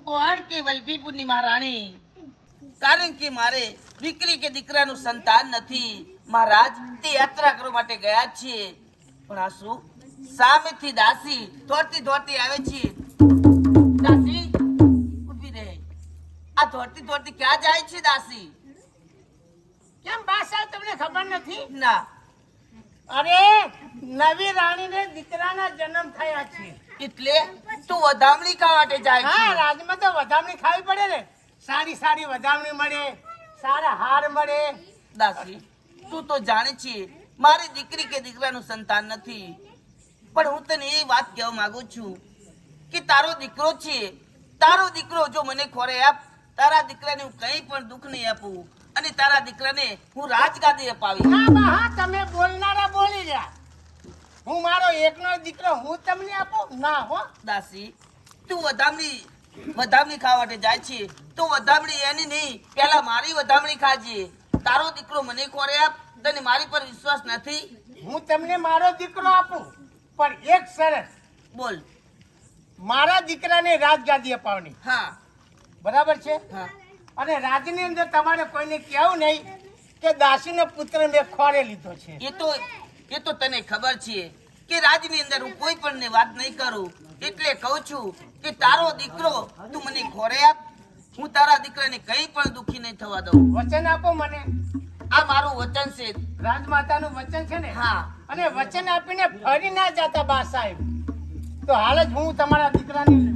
ભગવાન કે વલ્લભી પૂર્ણિમા રાણી, કારણ કે મારે દીકરી કે દીકરાનું સંતાન નથી મહારાજ, તે યાત્રા કરવા માટે ગયા છે. પણ આ શું સામેથી દાસી દોડતી દોડતી આવે છે. દાસી ઊભી રહે. આ દોડતી દોડતી ક્યાં જાય છે દાસી? કેમ બાસા તમને ખબર નથી? ના. અરે નવી રાણીને દીકરાના જન્મ થયા છે એટલે તું વધામણી ખાવા માટે જાય છે? હા, રાજમાં તો વધામણી ખાવી પડે ને. સારી સારી વધામણી મળે, સારા હાર મળે. દાસી તું તો જાણે છે મારી દીકરી કે દીકરાનું સંતાન નથી, પણ હું તને એ વાત કહેવા માંગુ છું કે તારો દીકરો છે. તારો દીકરો જો મને ખોરે આપ, તારા દીકરાને હું કંઈ પણ દુઃખ નહીં આપું અને તારા દીકરાને હું રાજગાદી અપાવી. ના બા, હા, તમે બોલનારા બોલી રહ્યા. હું મારો એકનો દીકરો હું તમને આપું ના હો. દાસી તું વધામણી ખાવા માટે જાય છે તો વધામણી એની નહીં, પેલા મારી વધામણી ખાજે. તારો દીકરો મને ખોરે આપ, તને મારી પર વિશ્વાસ નથી? હું તમને મારો દીકરો આપું, પણ એક શરત. બોલ. મારા દીકરાને રાજગાદી અપાવવાની. હા. બરાબર છે? હા. અને રાજની અંદર તમારે કોઈને કહેવું નહીં કે દાસીનો પુત્ર મેં ખોળે લીધો છે. એ તો તને ખબર છે કે રાજની અંદર હું કોઈ પણ ને વાત નહીં કરું, એટલે કહું છું કે તારો દીકરો તું મને ખોરે આપ, હું તારા દીકરાને કંઈ પણ દુખી નહીં થવા દઉં. વચન આપો મને. આ મારું વચન છે. રાજમાતાનું વચન છે ને? હા. અને વચન આપીને ફરી ના જતા બા સાહેબ, તો હાલ જ હું તમારા દીકરાને લઉં.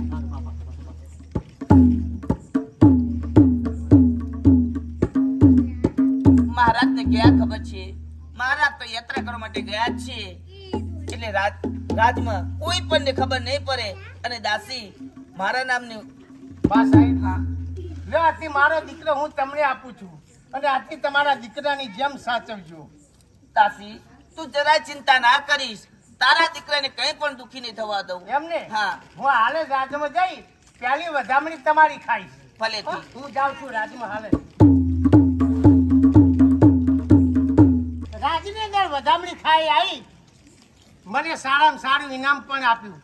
મહારાજને ક્યાં ખબર છે? મહારાજ તો યાત્રા કરવા માટે ગયા જ છે, એટલે રાજમાં કોઈ પણ ને ખબર નહીં પડે. અને દાસી મારા નામની બા સાહેબ, હા, લો આથી મારો દીકરો હું તમને આપું છું, અને આથી તમારા દીકરાની જેમ સાચવજો. દાસી તું જરાય ચિંતા ના કરીશ, તારા દીકરાને કંઈ પણ દુખી નહીં થવા દઉં. એમને? હા. હું હાલે જ રાજમાં જઈ પહેલી વધામણી તમારી ખાઈશ. ભલેથી. હું જાઉં છું રાજમાં હાલે. રાજની અંદર વધામણી ખાઈ આવી, મને સારામાં સારું ઇનામ પણ આપ્યું.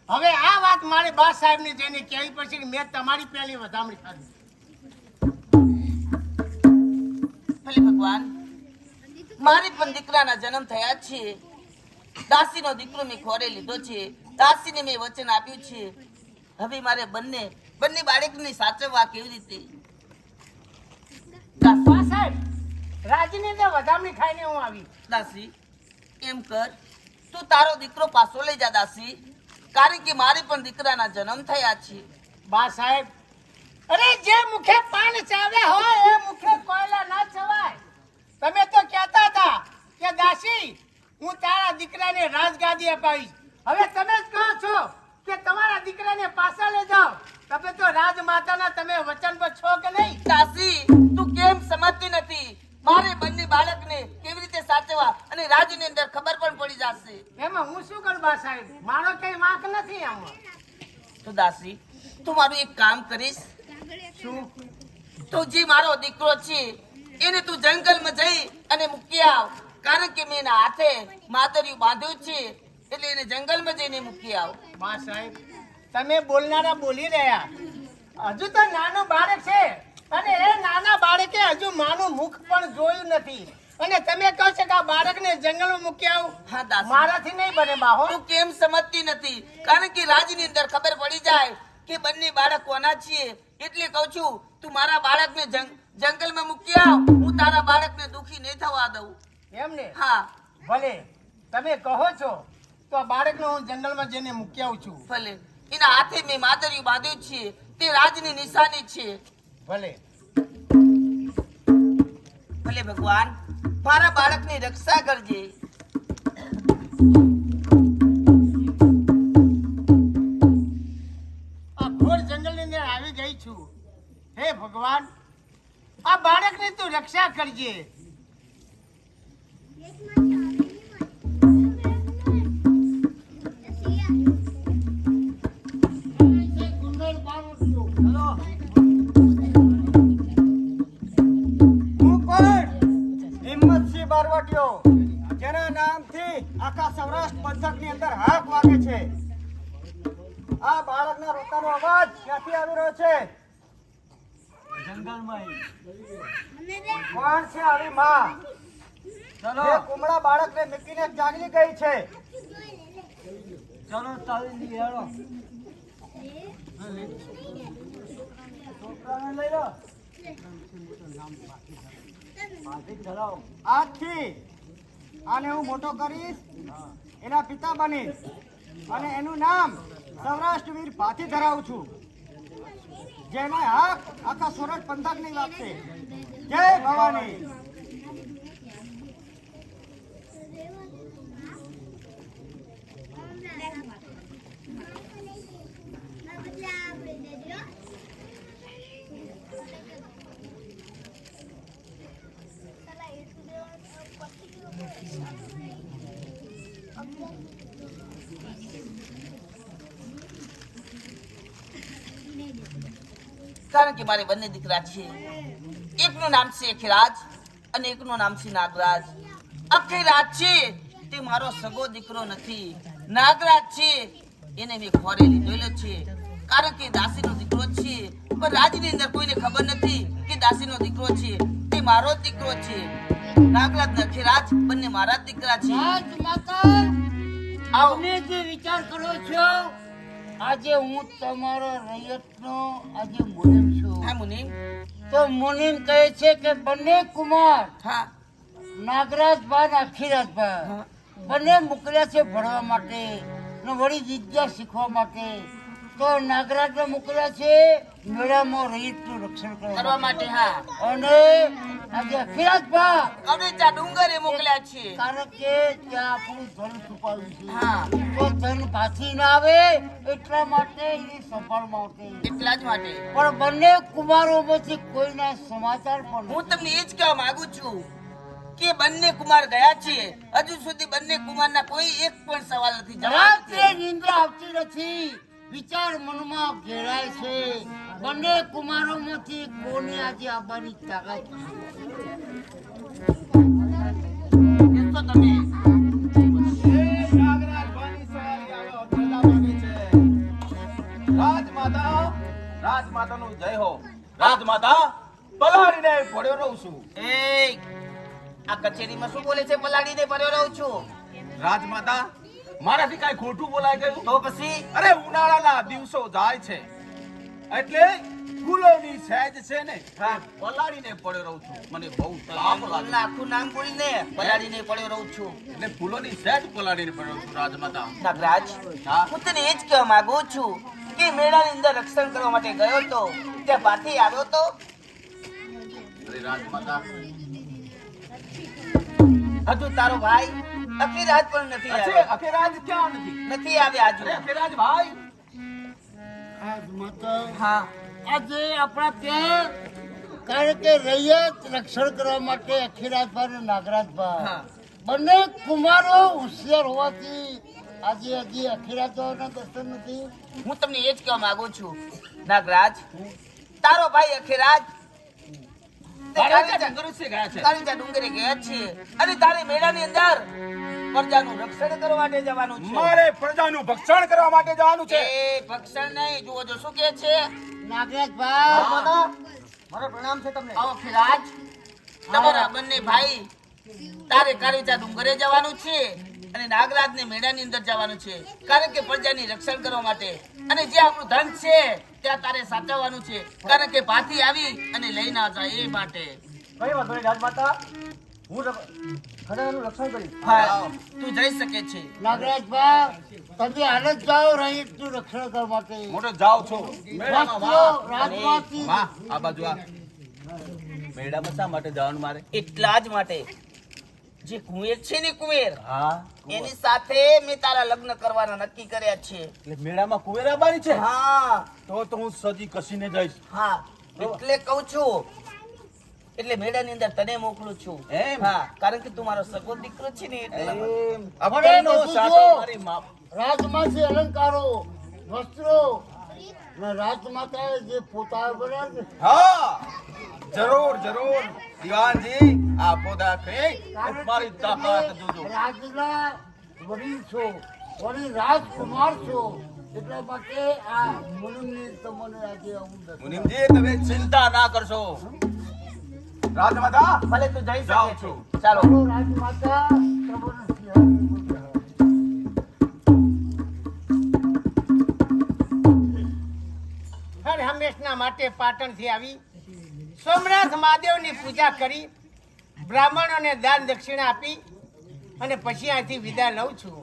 હવે આ વાત મારે બા સાહેબને જઈને કહેવી પડશે કે મેં તમારી પહેલી વધામણી ખાધી. ભલે ભગવાન, મારી પણ દીકરાના જન્મ થયા છે. દાસીનો દીકરો મેં ખોરે લીધો છે, દાસીને મેં વચન આપ્યું છે. હવે મારે બંને બાળકની સાચવવા કેવી રીતે? બા સાહેબ, રાજની અંદર વધામણી ખાઈને હું આવી. દાસી એમ કર, તું તારો દીકરો પાછો લઈ જા દાસી, કારણ કે મારે પણ દીકરાના જન્મ થયા છે. બા સાહેબ, અરે જે મુખે પાન ચાવ્યા હોય એ મુખે કોયલા ના ચવાય. તમે તો કહેતા હતા કે દાસી હું તારા દીકરાને રાજગાદી અપાવીશ. હવે તમે જ કહો છો કે તમારા દીકરાને પાછા લઈ જાઓ. તમે તો રાજમાતાના તમે વચન પર છો કે નહીં? દાસી તું કેમ સમજતી નથી? મારે બંને બાળકને કેવી રીતે સાચવવા અને રાજની અંદર ખબર પણ પડી જશે. એમાં હું શું કરું બા સાહેબ? મારો કઈ વાંક નથી આમાં. તો દાસી તું મારું એક કામ કરીશ? શું? તું જે મારો દીકરો છે એને તું જંગલમાં જઈ અને મૂકી આવ, કારણ કે મેં એના હાથે માતરિયું બાંધ્યું છે, એટલે એને જંગલમાં જઈને મૂકી આવ. બા સાહેબ, તમે બોલનારા બોલી રહ્યા. હજુ તો નાનું બાળક છે, અને એ નાના બાળકે હજુ માનું મુખ પણ જોયું નથી, અને તમે કહો છો કે આ બાળકને જંગલમાં મૂકી આવું? હા દાસી, મારાથી નહીં બને બાહો. તું કેમ સમજતી નથી? કારણ કે રાજની અંદર ખબર પડી જાય કે બંને બાળક કોના છીએ, એટલે કહું છું તું મારા બાળકને જંગલમાં મૂકી આવ, હું તારા બાળકને દુખી નહીં થવા દઉં. એમ ને? હા. ભલે તમે કહો છો તો આ બાળકને હું જંગલમાં જઈને મૂકી આવું છું. ભલે. એના હાથે મેં માદરિયું બાંધ્યું છે, તે રાજની નિશાની છે. ભલે. ભલે ભગવાન, મારા બાળકની રક્ષા કરજે. આ ઘોર જંગલની અંદર આવી ગઈ છું. હે ભગવાન, આ બાળકની તું રક્ષા કરજે. જેના નામથી આખા સૌરાષ્ટ્ર પંથક ની અંદર હાક વાગે છે. આ બાળકના રોતાનો અવાજ ક્યાંથી આવી રહ્યો છે? જંગલમાં. કોણ છે આવી માં? ચલો, કુમળા બાળકને મૂકીને જાગી ગઈ છે. ચલો તાળી લઈ આવો. છોકરાને લઈ લો. આજથી આને હું મોટો કરીશ, એના પિતા બનીશ અને એનું નામ સૌરાષ્ટ્રવીર ભાથી ધરાવું છું, જેનો હક આખા સોરઠ પંથક ની વાગશે. જય ભવાની. કારણ કે મારે બંને દીકરા છે. એકનું નામ છે અખિરાજ અને એકનું નામ છે નાગરાજ. અખિરાજ છે તે મારો સગો દીકરો નથી. નાગરાજ છે એને મેં ખોરે લીધેલો છે, કારણ કે દાસીનો દીકરો છે. પણ રાજની અંદર કોઈને ખબર નથી કે દાસીનો દીકરો છે તે મારો જ દીકરો છે. નાગરાજ ને અખિરાજ બંને મારા જ દીકરા છે. આવો. તમે જે વિચાર કરો છો, આજે હું તમારો રૈયતનો આજે મુનિમ છું. હા મુનિમ. તો મુનિમ કહે છે કે બંને કુમાર હા નાગરાજબા અને અખિરાજબા બંને મોકલ્યા છે ભણવા માટે ને વળી વિદ્યા શીખવા માટે. તો નાગરાજને મોકલ્યા છે મેળામાં રૈયતનું રક્ષણ કરવા કરવા માટે. હા અને આજે અખિરાજબા અવેચા ડુંગરે મોકલ્યા છે. કારણ કે ત્યાં આપણું ધન છુપાવ્યું છે. હા તો ધન પાછી ના આવે એટલા માટે એ સંભાળ માટે. એટલા જ માટે પણ બંને કુમારોમાંથી કોઈના સમાચાર પણ હું તમને એ જ કહેવા માંગુ છું કે બંને કુમાર ગયા છે. હજુ સુધી બંને કુમારના કોઈ એક પણ સવાલ નથી જવાબ રાત્રે નિંદ્રા આવતી નથી, વિચાર મનમાં ઘેરાય છે. બંને કુમારોમાંથી કોની આજે આવવાની તાકાત છે? એમ તો તમે રાજમાતાનું જય હો. રાજમાતા પલાળીને પડ્યો રહું છું. એ આ કચેરીમાં શું બોલે છે? પલાડીને પડ્યો રહું છું. રાજમાતા મારાથી કાંઈ ખોટું બોલાય ગયું? તો પછી અરે ઉનાળાના દિવસો જાય છે એટલે ફૂલોની સહેજ છે ને હા. પલાળીને પડ્યો રહું છું. મને બહુ તાપ લાગે આખું નામ બોલીને પલાડીને પડ્યો રહું છું. એટલે ફૂલોની સહેજ પલાળીને પડ્યો છું. રાજમાતા નાગરાજ, હા. હું તને એ જ કહેવા માંગુ છું કે મેળાની અંદર રક્ષણ કરવા માટે ગયો તો ત્યાં પાછી આવ્યો તો. અરે રાજમાતા હજુ તારો ભાઈ અખિરાજ પણ નથી અચ્છે આવ્યો. અખેરાજ ક્યાં નથી? નથી આવ્યા હજુ. અરે અખેરાજ ભાઈ હા આજે આપણા ત્યાં કારણ કે રૈયત રક્ષણ કરવા માટે અખિરાજભા અને નાગરાજભા હા. બંને કુમારો હોશિયાર હોવાથી આજે હજી અખિરાજભાના દર્શન નથી. હું તમને એ જ કહેવા માંગુ છું નાગરાજ, તારો ભાઈ અખિરાજ કાળીચા ડુંગર છે ગયા છે. કાળીચા ડુંગરે ગયા છે અને તારે મેળાની અંદર પ્રજાનું રક્ષણ કરવા માટે જવાનું છે. મારે પ્રજાનું ભક્ષણ કરવા માટે જવાનું છે. એ ભક્ષણ નહીં, જુઓ જો શું કહે છે. નાગરાજભા મારો પ્રણામ છે તમને. આવો અખિરાજ, તમારા બંને ભાઈ તારે કાળીચા ડુંગરે જવાનું છે અને નાગરાજને મેળાની અંદર જવાનું છે, કારણ કે પ્રજાની રક્ષણ કરવા માટે. અને જે આપણું ધન છે ત્યાં તારે સાચવવાનું છે, કારણ કે પાછી આવી અને લઈ ના જાય એ માટે. કઈ વાંધો નહીં રાજમાતા, હું ખડેલાનું રક્ષણ કરીશ. હા, તું જઈ શકે છે. નાગરાજભા તમે હાલ જ જાઓ રૈયતનું રક્ષણ કરવા માટે. મોટો જાવ છો મેળામાં વસ્ત્રો વાહ. રાજમાંથી વાહ, આ બાજુ આ મેળામાં શા માટે જવાનું મારે? એટલા જ માટે જે કુંવેર છે ને કુંવેર, હા એની સાથે મેં તારા લગ્ન કરવાના નક્કી કર્યા છે. એટલે મેળામાં કુવેરા બારી છે? હા તો હું સજી કસીને જઈશ. હા, એટલે કહું છું, એટલે મેળાની અંદર તને મોકલું છું. એમ? હા, કારણ કે તું મારો સગો દીકરો છે ને એટલે. અબકરનો બધું સાટો જુઓ. મારી મા- રાજમાંથી અલંકારો વસ્ત્રો ને રાજમાતાએ જે પોતા બનાવ્યા છે. હા જરૂર જરૂર દિવાનજી, આ પોદા ખાઈ મારી તાકાત જોજો. રાજના વડીલ છો, વળી રાજકુમાર છો, એટલા માટે આ મુનિમની તમને આજે હું દર્શન મુનિમજી તમે ચિંતા ના કરશો. રાજમાતા ભલે તું જઈ જાઉં શકે છું. છે. ચાલો. બોલો રાજમાતા તમને સિંહાસન પર હર હંમેશના માટે પાટણથી આવી સોમનાથ મહાદેવની પૂજા કરી બ્રાહ્મણોને દાન દક્ષિણા આપી અને પછી અહીંથી વિદાય લઉં છું.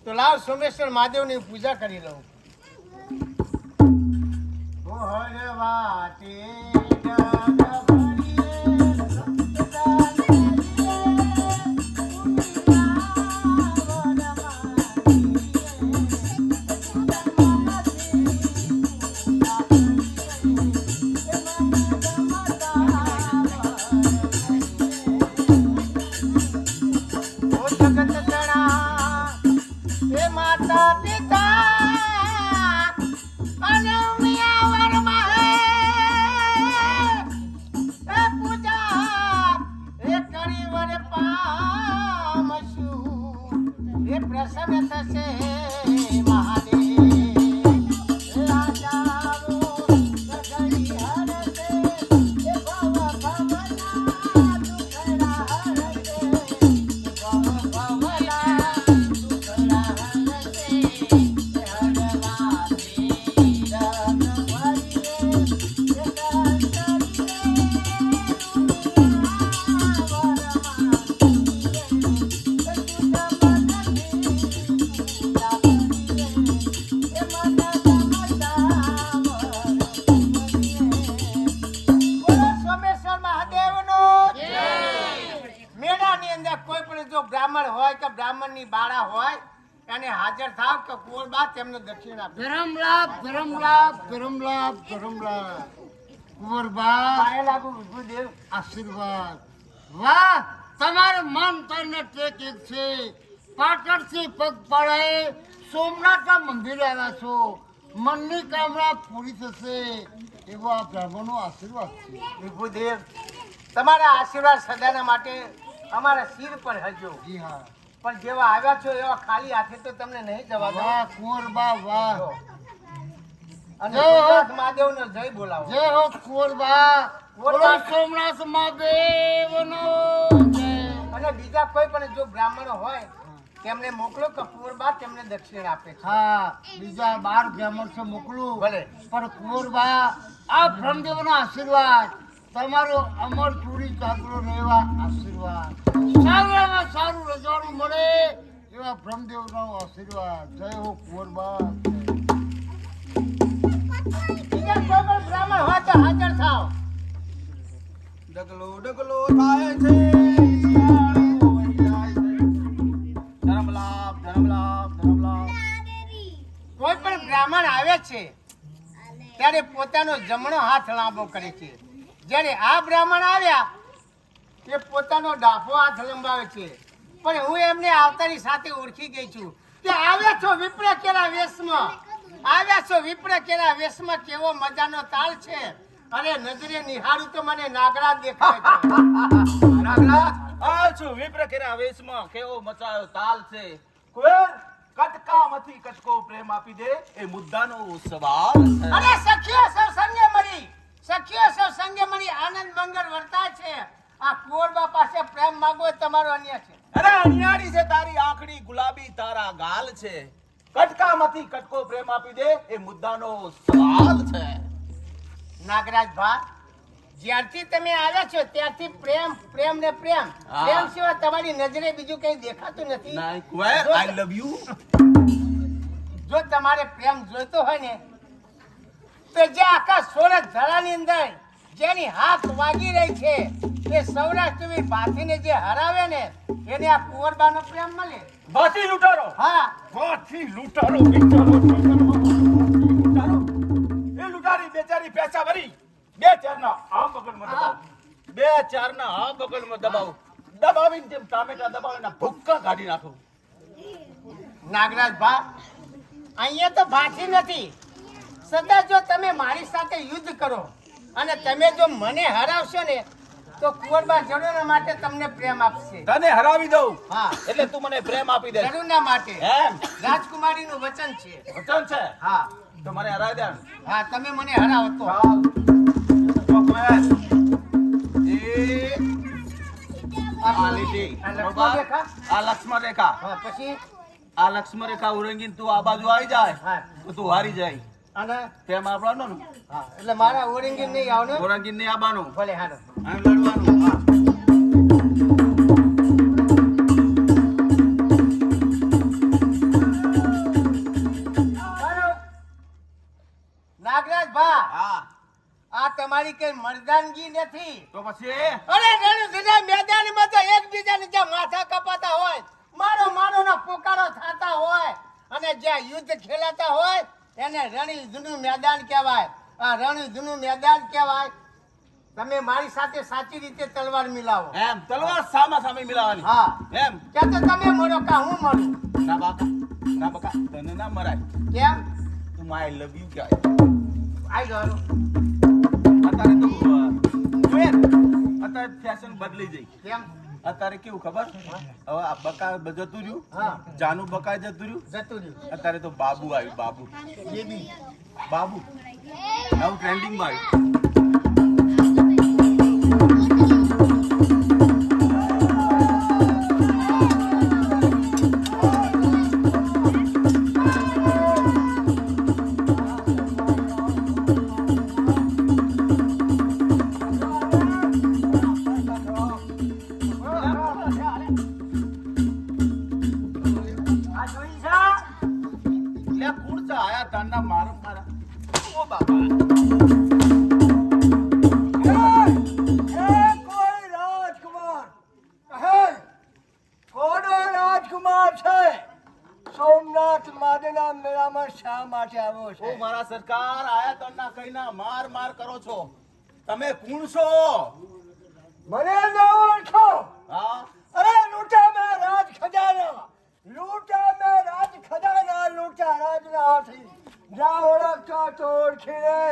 તો લાવ સોમેશ્વર મહાદેવની પૂજા કરી લઉં. હરે વાતે માતા પિતા અને મિયાવરમાં એ પૂજા એ કરી વરે પામશું એ પ્રસન્ન થશે મહાદેવ એ આજાવો સગઈ હરતે એ ભવ ભવના દુખડા હરતે ભવ ભવના દુખડા હરતે મેળાની અંદર કોઈ પણ જો બ્રાહ્મણ હોય કે બ્રાહ્મણની બાળા હોય એને હાજર થાવ કે કુંવરબા તેમને દક્ષિણ આપે. ધર્મ લાભ ધર્મ લાભ ધર્મ લાભ ધર્મ લાભ કુંવરબા પાયે લાગુ વિભુદેવ. આશીર્વાદ વાહ તમારે મન તને ટેક એક છે પાટણથી પગ પડાય સોમનાથના મંદિરે આવ્યા છો મનની કામના પૂરી થશે એવો આ બ્રાહ્મણનો આશીર્વાદ છે વિભુદેવ તમારા આશીર્વાદ સદાના માટે અમારા શિર પર હજો. જી હા પણ જેવા આવ્યા છો એવા ખાલી હાથે તો તમને નહીં જવા દો. વાહ કુંવરબા વાહ અને જય હો. સોમનાથ મહાદેવનો જય બોલાવો. જય હો કુંવરબા બોલો સોમનાથ મહાદેવનો જય અને બીજા કોઈ પણ જો બ્રાહ્મણો હોય તેમને મોકલો કે કુંવરબા તેમને દક્ષિણ આપે છે. હા બીજા 12 બ્રાહ્મણ છે મોકલું ભલે. પણ કુંવરબા આ બ્રહ્મદેવનો આશીર્વાદ તમારો અમર પૂરી ચાકરો રહેવા આશીર્વાદ સારામાં સારું રજવાડું મળે એવા બ્રહ્મદેવનો આશીર્વાદ જય હો કુંવરબા બીજા કોઈ પણ બ્રાહ્મણ હોય તો હાજર થાવ. ડગલો ડગલો થાય છે શિયાળો વહી જાય છે. ધર્મ લાભ ધર્મ લાભ ધર્મ લાભ. કોઈ પણ બ્રાહ્મણ આવે છે ત્યારે પોતાનો જમણો હાથ લાંબો કરે છે. જ્યારે આ બ્રાહ્મણ આવ્યા તે પોતાનો ડાફો હાથ લંબાવે છે. પણ હું એમને આવતાની સાથે ઓળખી ગઈ છું કે આવ્યા છો વિપ્ર કેરા વેશમાં. આવ્યા છો વિપ્ર કેરા વેશમાં. કેવો મજાનો તાલ છે. અરે નજરે નિહાળું તો મને નાગરા દેખાય છે. નાગરાજ આ છું વિપ્ર કેરા વેશમાં કેવો મચાયો તાલ છે. કુંવર કટકામાંથી કટકો પ્રેમ આપી દે એ મુદ્દાનો સવાલ છે. અરે સખીઓ સૌ સંગે મળી આનંદ મંગળ વર્તાય છે. આ કુંવરબા પાસે પ્રેમ માંગવો એ તમારો અન્યાય છે. અરે અણિયાળી છે તારી આંખડી ગુલાબી તારા ગાલ છે. કટકામાંથી કટકો પ્રેમ આપી દે એ મુદ્દાનો સવાલ છે. નાગરાજ ભા જ્યારથી તમે આવ્યા છો ત્યારથી પ્રેમ પ્રેમ ને પ્રેમ હા. પ્રેમ સિવાય તમારી નજરે બીજું કઈ દેખાતું નથી. ના કુંવર આઈ લવ યુ. જો તમારે પ્રેમ જોઈતો હોય ને તો જે આખા સોરઠ ધરાની અંદર જેની હાથ વાગી રહી છે એ સૌરાષ્ટ્રની ભાથીને જે હરાવે ને એને આ કુંવરબાનો પ્રેમ મળે. બાથી લૂંટારો હા બાથી લૂંટારો બિચારો લૂંટારો એ લૂંટારી બેચારી પૈસા ભરી બે ચારના આ બગલમાં દબાવ બે ચારના આ બગલમાં દબાવ દબાવીને જેમ ટામેટા દબાવીને ભૂક્કા કાઢી નાખો. નાગરાજ ભા અહીંયા તો ભાથી નથી. સદા જો તમે મારી સાથે યુદ્ધ કરો અને તમે જો મને હરાવશો ને તો કુંવરબા જરૂરના માટે તમને પ્રેમ આપશે. તને હરાવી દઉં હા, એટલે તું મને પ્રેમ આપી દે જરૂરના માટે એમ રાજકુમારીનું વચન છે. વચન છે હા તો મને હરાવી દે હા, તમે મને હરાવો તો. ચાલ ચોકલેટ એ આ લીટી આ લક્ષ્મણ બરોબર? રેખા? આ લક્ષ્મણ રેખા હા, પછી આ લક્ષ્મણ રેખા ઉરંગીને તું આ બાજુ આવી જાય હા, તો તું હારી જાય અને તેમ આપણો ને હા, એટલે મારા ઓરિંગી નહીં આવ ને. ઉરંગીને નહીં આવવાનું ભલે હારો. આમ લડવાનું હા. નાગરાજ ભા, હા આ તમારી કઈ મર્દાનગી નથી. તો પછી અરે રણુજીના મેદાનમાં તો એકબીજાની જે માથા કપાતા હોય, મારો પોકારો થતા હોય અને જ્યાં યુદ્ધ ખેલાતા હોય એને રણયુદ્ધનું મેદાન કહેવાય. આ રણયુદ્ધનું મેદાન કહેવાય. તમે મારી સાથે સાચી રીતે તલવાર મિલાવો. એમ તલવાર સામા સામે મિલાવાની હા, એમ ક્યાં તો તમે મરો કા હું મરું. ના બાકા ના બકા તને ના મરાય કેમ? તું માય લવ યુ કહેવાય આઈ ગયો. અત્યારે તો અત્યારે ફેશન બદલી જઈ કેમ? અત્યારે કેવું ખબર હવે આ બકા જતું રહ્યું હા, જાનું બકા જતું રહ્યું જતું રહ્યું. અત્યારે તો બાબુ આવ્યું બાબુ બેબી. બાબુ નવું ટ્રેન્ડિંગમાં આવ્યું લે કુડતા આયા તાના મારો મારા ઓ બાબા કોઈ રાજકુમાર કહે કોનો રાજકુમાર છે સોમનાથ મહાદેવના મેળામાં શા માટે આવ્યો ઓ છે? મારા સરકાર આયા તાના કઈના માર માર કરો છો તમે કોણ છો મને ન ઓળખો. હા અરે લૂંટા મેં રાજ ખજાના, લૂંટા મેં રાજ ખજાના, લૂંટા રાજના હાથી. જા ઓળખતો તો ઓળખી લે.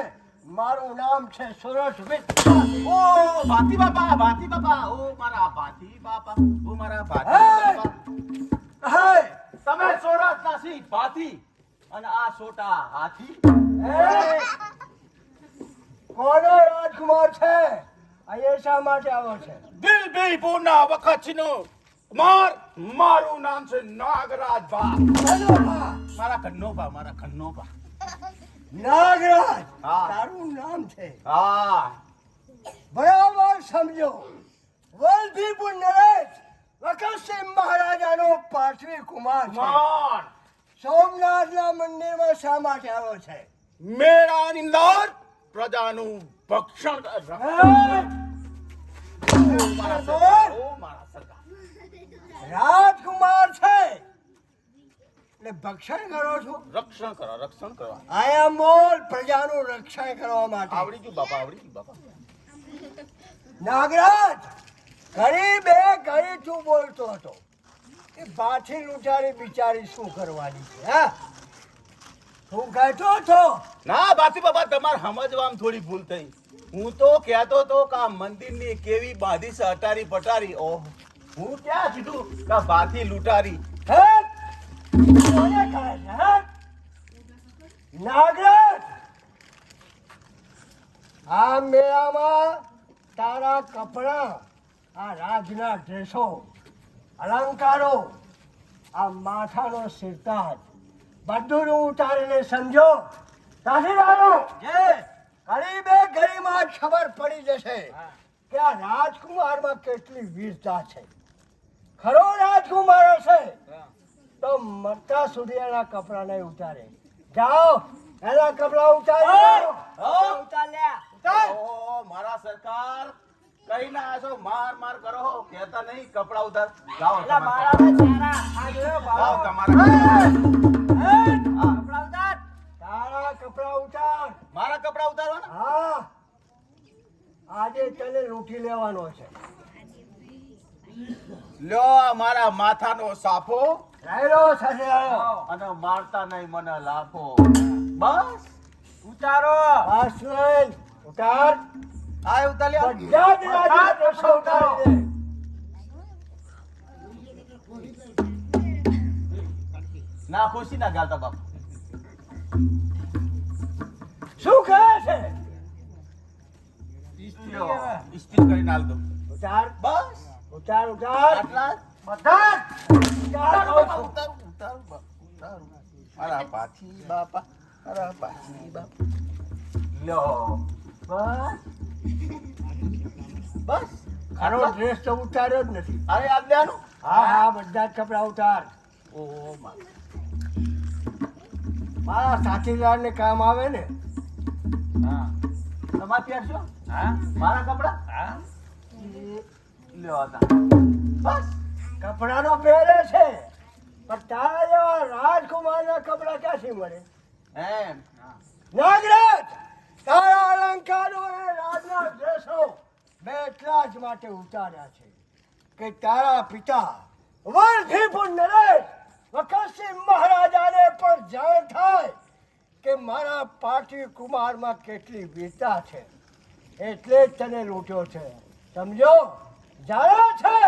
મારું નામ છે સુરજવીર. ઓ ભાતી બાપા ઓ મારા ભાતી બાપા ઓ મારા ભાતી બાપા હે તમે સોરઠ ના સી ભાતી અને આ છોટા હાથી હે કોનો રાજકુમાર છે? અહીંયા શા માટે આવ્યો છે? બિલબિલપુરના વખતનો મારું નામ છે નાગરાજ બા મારા ખન્નો બા નાગરાજ હા. તારું નામ છે? હા બરાબર સમજો. વલભીપુર નરેશ વખતસિંહ મહારાજાનો પાર્થવી કુમાર છે. માન સોમનાથના મંદિરમાં શા માટે આવ્યો છે? મેળાની અંદર પ્રજાનું ભક્ષણ હે? મારા સરકાર રાજકુમાર છે એટલે ભક્ષણ કરો છો? રક્ષણ કરવા આયા મોલ પ્રજાનું રક્ષણ કરવા માટે. આવડી ગયું બાપા નાગરાજ ઘડી તું બોલતો હતો કે બાથી લૂંટારી બિચારી શું કરવાની છે? હા, તું કહેતો હતો ના બાપી બાપા તમારે સમજવામાં થોડી ભૂલ થઈ હું તો કહેતો તો કે આ મંદિરની કેવી બાંધી છે અટારી પટારી ઓહ હું ક્યાં કીધું કે બાથી લૂંટારી હે? કોને કહે છે? હે? નાગરાજ આ મેળામાં તારા કપડા, આ રાજના ડ્રેસો, અલંકારો, આ માથાનો સિરતાજ બધું ઉતારીને સમજો. ત્યાંથી લાવો. ઘડીમાં જ ખબર પડી જશે કે આ રાજકુમારમાં કેટલી વીરતા છે. ખરો રાજકુમાર હશે તો મરતા સુધી એના કપડા નહીં ઉતારે. જાઓ એના કપડા ઉતારી ઓહો મારા સરકાર કઈ ના આશો માર કરો કહેતા નહીં કપડા ઉતાર જાઓ તમારા તારા કપડા ઉતાર. મારા કપડા ઉતારવાના હા, આજે તને લૂંટી લેવાનો છે. લ્યો મારા માથાનો સાફો રહેલો સસરાયો. અને મારતા નહીં મને લાફો બસ બસ નહીં. ઉતાર. આ ઉતાર્યા બધા જ રાજદ્વાસો ઉતારી દે. ના ખુશી ના ગાતા બાપુ. શું કહે છે? લ્યો, ઇસ્ત્રી કરીને આલ દો. ઉતાર બસ ઉતાર ઉતાર આટલા જ? બધા જ. ઉતાર કહું છું. ઉતારું, ઉતારું બાપુ, ઉતારું. મારા પાછી બાપા, મારા પાછી બાપા. લ્યો, બસ આનો ડ્રેસ તો ઉતાર્યો જ નથી. અરે આ લેવાનું. હા હા બધા જ કપડા ઉતાર. ઓ મા. મારા સાથીદાર ને કામ આવે ને. હા તમારે પહેરશો? હા મારા કપડા? હા લ્યો હતા. બસ કપડાનો પહેરે છે પણ તારા જેવા રાજકુમારના કપડા ક્યાંથી મળે? એમ નાગરાજ, તારા અલંકારો એ રાજના ડ્રેસો મેં એટલા જ માટે ઉતાર્યા છે કે તારા પિતા વરધીપુર નરેશ વખતસિંહ મહારાજાને પણ જાણ થાય કે મારા પાટી કુમારમાં કેટલી વીરતા છે, એટલે જ તને લૂંટ્યો છે. સમજો? જાણે છે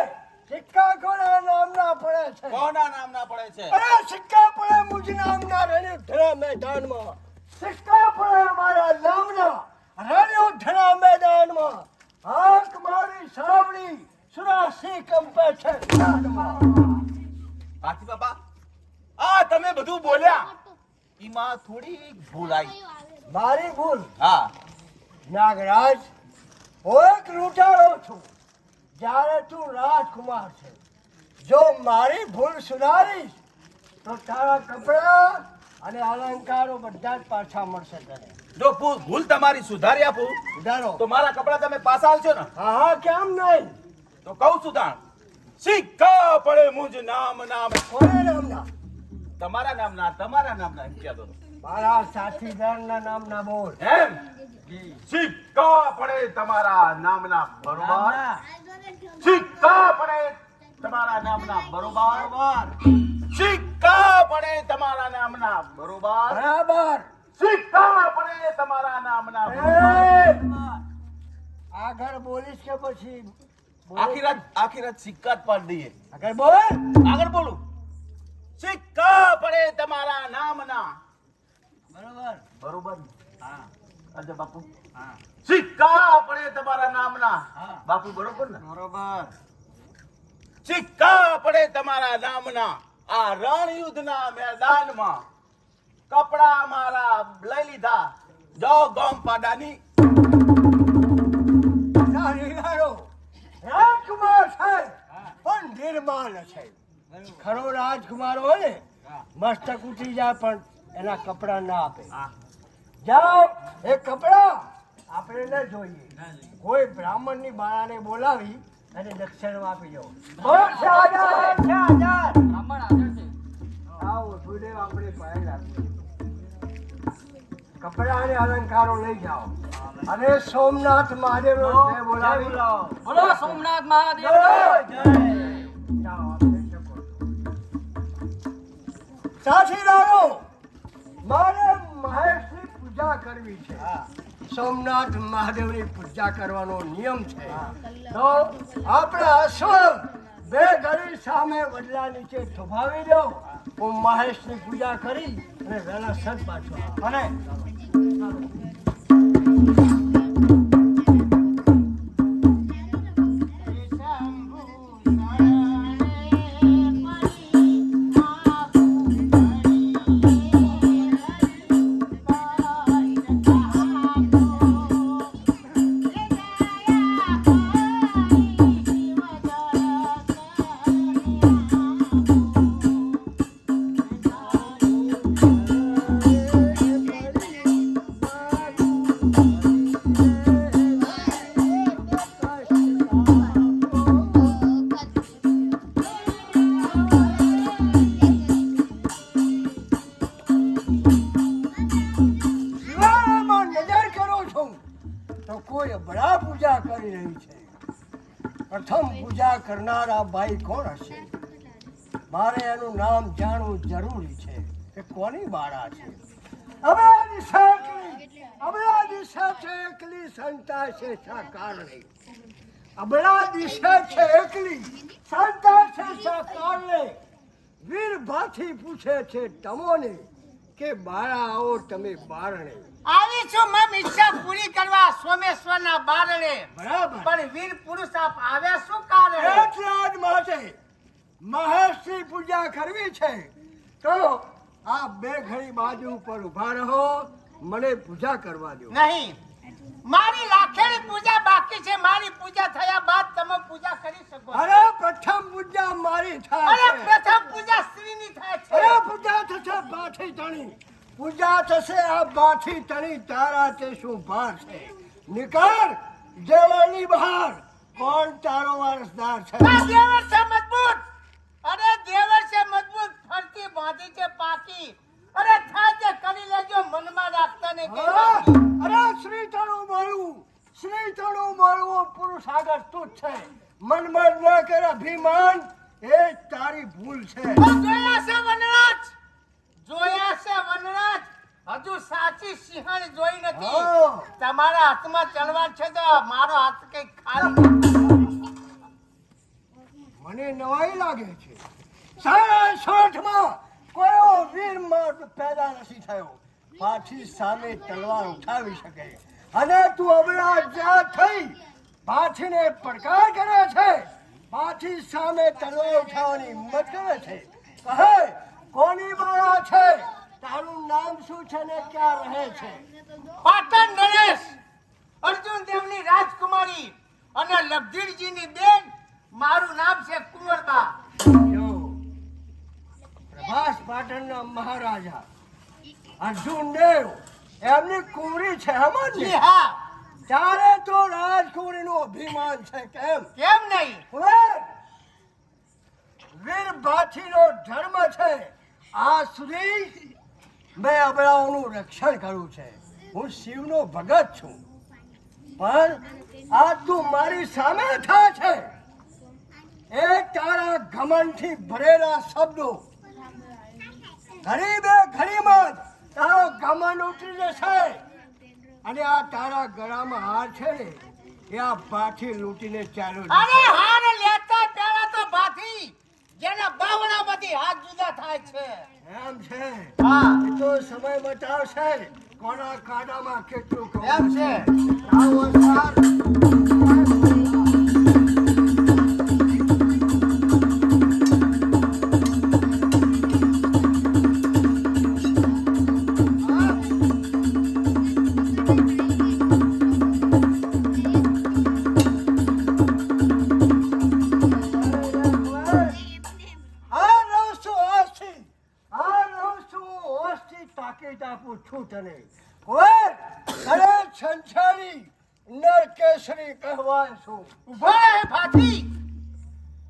સિક્કા કોના નામના પડે છે? કોના નામ ના પડે છે? અરે સિક્કા પડે મુજ નામના રણયુદ્ધના મેદાનમાં. સિક્કા પડે મારા નામના રણયુદ્ધના મેદાનમાં. આંખ મારી સાવડી સુરાસી કંપે છે જ્ઞાનમાં. પાછી બાપા આ તમે બધું બોલ્યા એમાં થોડી ભૂલ આવી. મારી ભૂલ? હા નાગરાજ, હું એક લૂંટારો છું જ્યારે તું રાજકુમાર છે. જો મારી ભૂલ સુધારીશ તો તારા કપડા અને અલંકારો બધા જ પાછા મળશે તને. જો ભૂલ તમારી સુધારી આપું સુધારો? તો મારા કપડા તમે પાછા આલશો ને? હા હા, કેમ નહીં? તો કહું છું તાણ સિક્કા પડે મુજ નામ નામ. કોના નામના? તમારા નામના એમ કહેતો હતો. મારા સાથીદારના નામના બોલ. એમ સિક્કા પડે તમારા નામના બરોબર. સિક્કા પડે તમારા નામના બરોબર. સિક્કા પડે તમારા નામના બરોબર. બરાબર. સિક્કા પડે તમારા નામના એ! બરોબર. આગળ બોલીશ કે પછી આખી રાત સિક્કા જ પાડી દઈએ. આગળ બોલ. આગળ બોલું. સિક્કા પડે તમારા નામના બરોબર. હા અજય બાપુ. હા સિક્કા પડે તમારા નામના. બાપુ બરોબર ને? બરોબર. સિક્કા પડે તમારા નામના આ રણયુદ્ધના મેદાનમાં કપડા મારા લઈ લીધા. જો ગોમ પાડાની રાજકુમાર છે પણ નિર્માલ છે. ખરો રાજકુમાર હોય ને મસ્તક ઉઠી જાય પણ એના કપડા ના આપે. જાઓ એ કપડા આપણે ન જોઈએ. કોઈ બ્રાહ્મણ ની બાળાને બોલાવી અને દક્ષિણ આપી દો. આવો સુદેવ આપણે પાસે રાખીએ. કપડા અને અલંકારો લઈ જાઓ અને સોમનાથ મહાદેવ નો જય બોલાવી. બોલો સોમનાથ મહાદેવ જાઓ, આપ જઈ શકો છો. સાથીદારો, મારે મહેશની પૂજા કરવી છે. સોમનાથ મહાદેવની પૂજા કરવાનો નિયમ છે. તો આપણે અશ્વ બે ઘડી સામે વડલા નીચે થોભાવી દો. હું મહેશની પૂજા કરી અને વહેલા સજ પાછો આવું. અને પ્રથમ પૂજા કરનારા ભાઈ કોણ હશે? મારે એનું નામ જાણવું જરૂરી છે કે કોની બાળા છે. હવે આ દિશા છે એકલી સંતા શેષા કારણે અબળા દિશે છે એકલી સંતા શેષા કારણે વીર ભાથી પૂછે છે તમોને કે બાળા આવો તમે બારણે આવી છું મમ ઈચ્છા પૂરી કરવા સોમેશ્વરના બારણે બરાબર પણ વીર પુરુષ આપ આવ્યા શું કારણે એટલા જ માટે મહેશની પૂજા કરવી છે તો આ બે ઘડી બાજુ ઉપર ઉભા રહો મને પૂજા કરવા દો નહીં મારી લાખેની પૂજા બાકી છે મારી પૂજા થયા બાદ તમે પૂજા કરી શકો છો. અરે પ્રથમ પૂજા મારી થાય અરે છે પ્રથમ પૂજા સ્ત્રીની થાય છે અરે પૂજા થશે બાથી તણી પૂજા થશે આ બાથી તણી તારા તે શું ભાર છે નિકળ દેવળની બહાર કોણ તારો વારસદાર છે આ દેવર છે મજબૂત અરે દેવર છે મજબૂત ફરતી બાંધી છે પાકી અરે થાય તે કરી લેજો મનમાં રાખતા ને કઈ હા, બાકી. અરે શ્રી તણું મારું પુરુષ આગળ તું જ છે મનમાં ન કર અભિમાન એ તારી ભૂલ છે તો જોયા છે વનરાજ હજુ સાચી સિંહણ જોઈ નથી હા. તમારા હાથમાં તલવાર છે તો મારો હાથ કઈ ખાલી મને નવાઈ લાગે છે સારા શોઠમાં કોઈ વીર મર્દ પેદા નથી થયો પાછી સામે તલવાર ઉઠાવી શકે અને તું અબળા જા થઈ પાછીને પડકાર કરે છે પાછી સામે તલવાર ઉઠાવવાની હિંમત કરે છે કહે કોની બાળા છે તારું નામ શું છે ને ક્યાં રહે છે પાટણ નરેશ અર્જુન દેવની રાજકુમારી અને લગધીરજીની બેન મારું નામ છે કુંવરબા જો પ્રભાસ પાટણના મહારાજા અર્જુન દેવ એમની કુંવરી છે જી હમણાં હા ત્યારે તો રાજકુંવરીનું અભિમાન છે કેમ કેમ નહીં વીર ભાથીનો ધર્મ છે આ સુધી મેં અબળાઓનું રક્ષણ કર્યું છે હું શિવનો ભગત છું પણ આ તું મારી સામે થાય છે એ તારા ઘમંડથી ભરેલા શબ્દો ઘડી બે ઘડીમાં જ તારો ઘમંડ ઉતરી જશે અને આ તારા ગળામાં હાર છે ને એ આ પાછી લૂંટીને ચાલ્યો જશે. અરે હાર લેતા પહેલા તો બાથી જેના બાવડામાંથી હાથ જુદા થાય છે એમ છે હા એ તો સમય બતાવશે કોના કાંડામાં કેટલું કહું એમ છે આવો સાર. તાકીદ આપું છું તને કોઈ તને સંસારી નરકેસરી કહેવાય છું ઉભા રહે ભાથી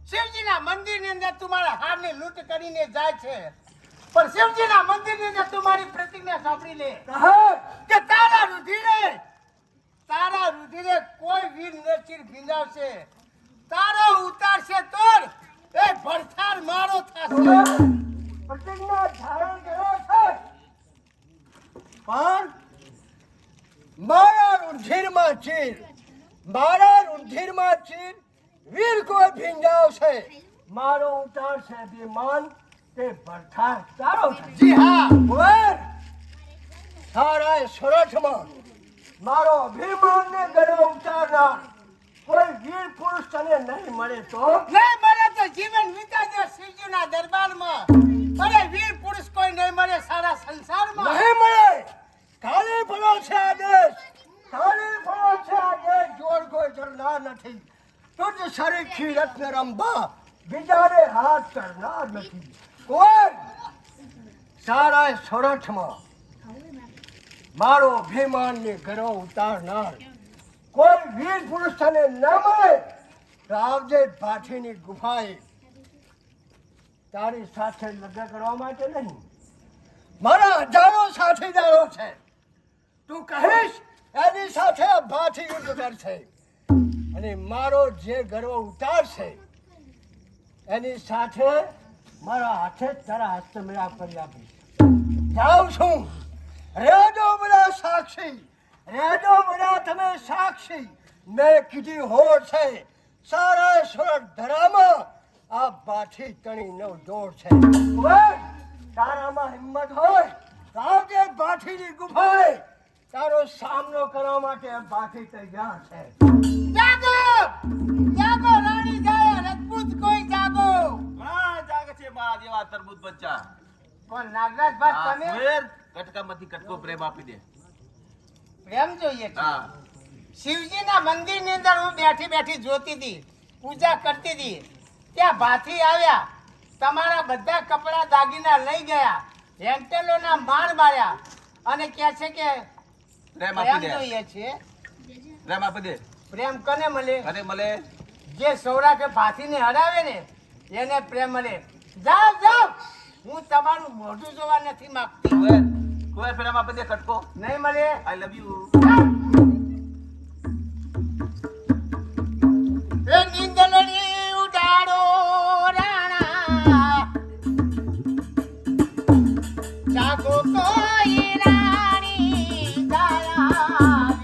શિવજીના મંદિરની અંદર તમારા હારની લૂંટ કરીને જાય છે પણ શિવજીના મંદિરની અંદર તમારી પ્રતિજ્ઞા સાંભળી લે કહે કે તારા રુધિરે કોઈ વીર નરચીર ભીંજાવશે તારો ઉતારશે તોડ એ ભરથાર મારો થશે પ્રતિજ્ઞા ધારણ કર્યો છે પણ મારા રુધિરમાં ચીર વીર કોઈ ભીંજાવશે મારો ઉતારશે અભિમાન તે ભરથાર તારો થશે. જી હા કુંવર, તારા સુરતમાં મારો અભિમાનને ગળે ઉતારનાર કોઈ વીર પુરુષ તને નહીં મળે તો નહીં મળે તો જીવન વિતાજો શિવજીના દરબારમાં અરે વીર પુરુષ કોઈ નહીં મળે સારા સંસારમાં નહીં મળે. કાલે પડો છે આદેશ જોર કોઈ ચડનાર નથી તુજ સરીખી રત્ન રંભા બીજાને હાથ કરનાર નથી કોઈ સારા સોરઠમાં મારો અભિમાનને ગર્વ ઉતારનાર કોઈ વીર પુરુષ તને ન મળે તો આવજે ભાઠીની ગુફાએ તારી સાથે લગ્ન કરવા માટે નહીં મારા હજારો સાથીદારો છે તું કહીશ એની સાથે ભાથી યુદ્ધ કરશે અને મારો જે ગર્વ ઉતારશે એની સાથે મારા હાથે તારા હસ્તમેળાપ કરી આપીશ જાઉં છું રેજો બધા સાક્ષી રેડો બધા તમે સાક્ષી મેં કીધી હોર છે સારા સુરત ધરામાં આ બાથી તણી નો દોર છે તારામાં હિંમત હોય આવજે બાથીની ગુફાએ તારો સામનો કરવા માટે બાથી તૈયાર છે જાગો જાગો રાણી જાય રજપૂત કોઈ જાગો ઘણા જાગે છે મારા જેવા તરબૂચ બચ્ચા. કોણ નાગરાજ ભાઈ હા, તમે કુંવર, કટકામાંથી કટકો પ્રેમ આપી દે. પ્રેમ જોઈએ છે હા શિવજીના મંદિરની અંદર હું બેઠી બેઠી જોતી હતી પૂજા કરતી હતી ત્યાં ભાથી આવ્યા તમારા બધા કપડા દાગીના લઈ ગયા હેન્ટેલોના માર માર્યા અને કહે છે કે પ્રેમ આપી પ્રેમ દે. જોઈએ છે પ્રેમ આપી દે. પ્રેમ કને મળે અને મળે જે સૌરાષ્ટ્ર ભાથીને હરાવે ને એને પ્રેમ મળે જાઓ જાઓ હું તમારું મોઢું જોવા નથી માંગતી કુંવર, કુંવર પ્રેમ આપી દે કટકો. નહીં મળે આઈ લવ યુ. એ નીંદલડી ઉડાડો રાણા જાગો કોઈ રાણી દયાવી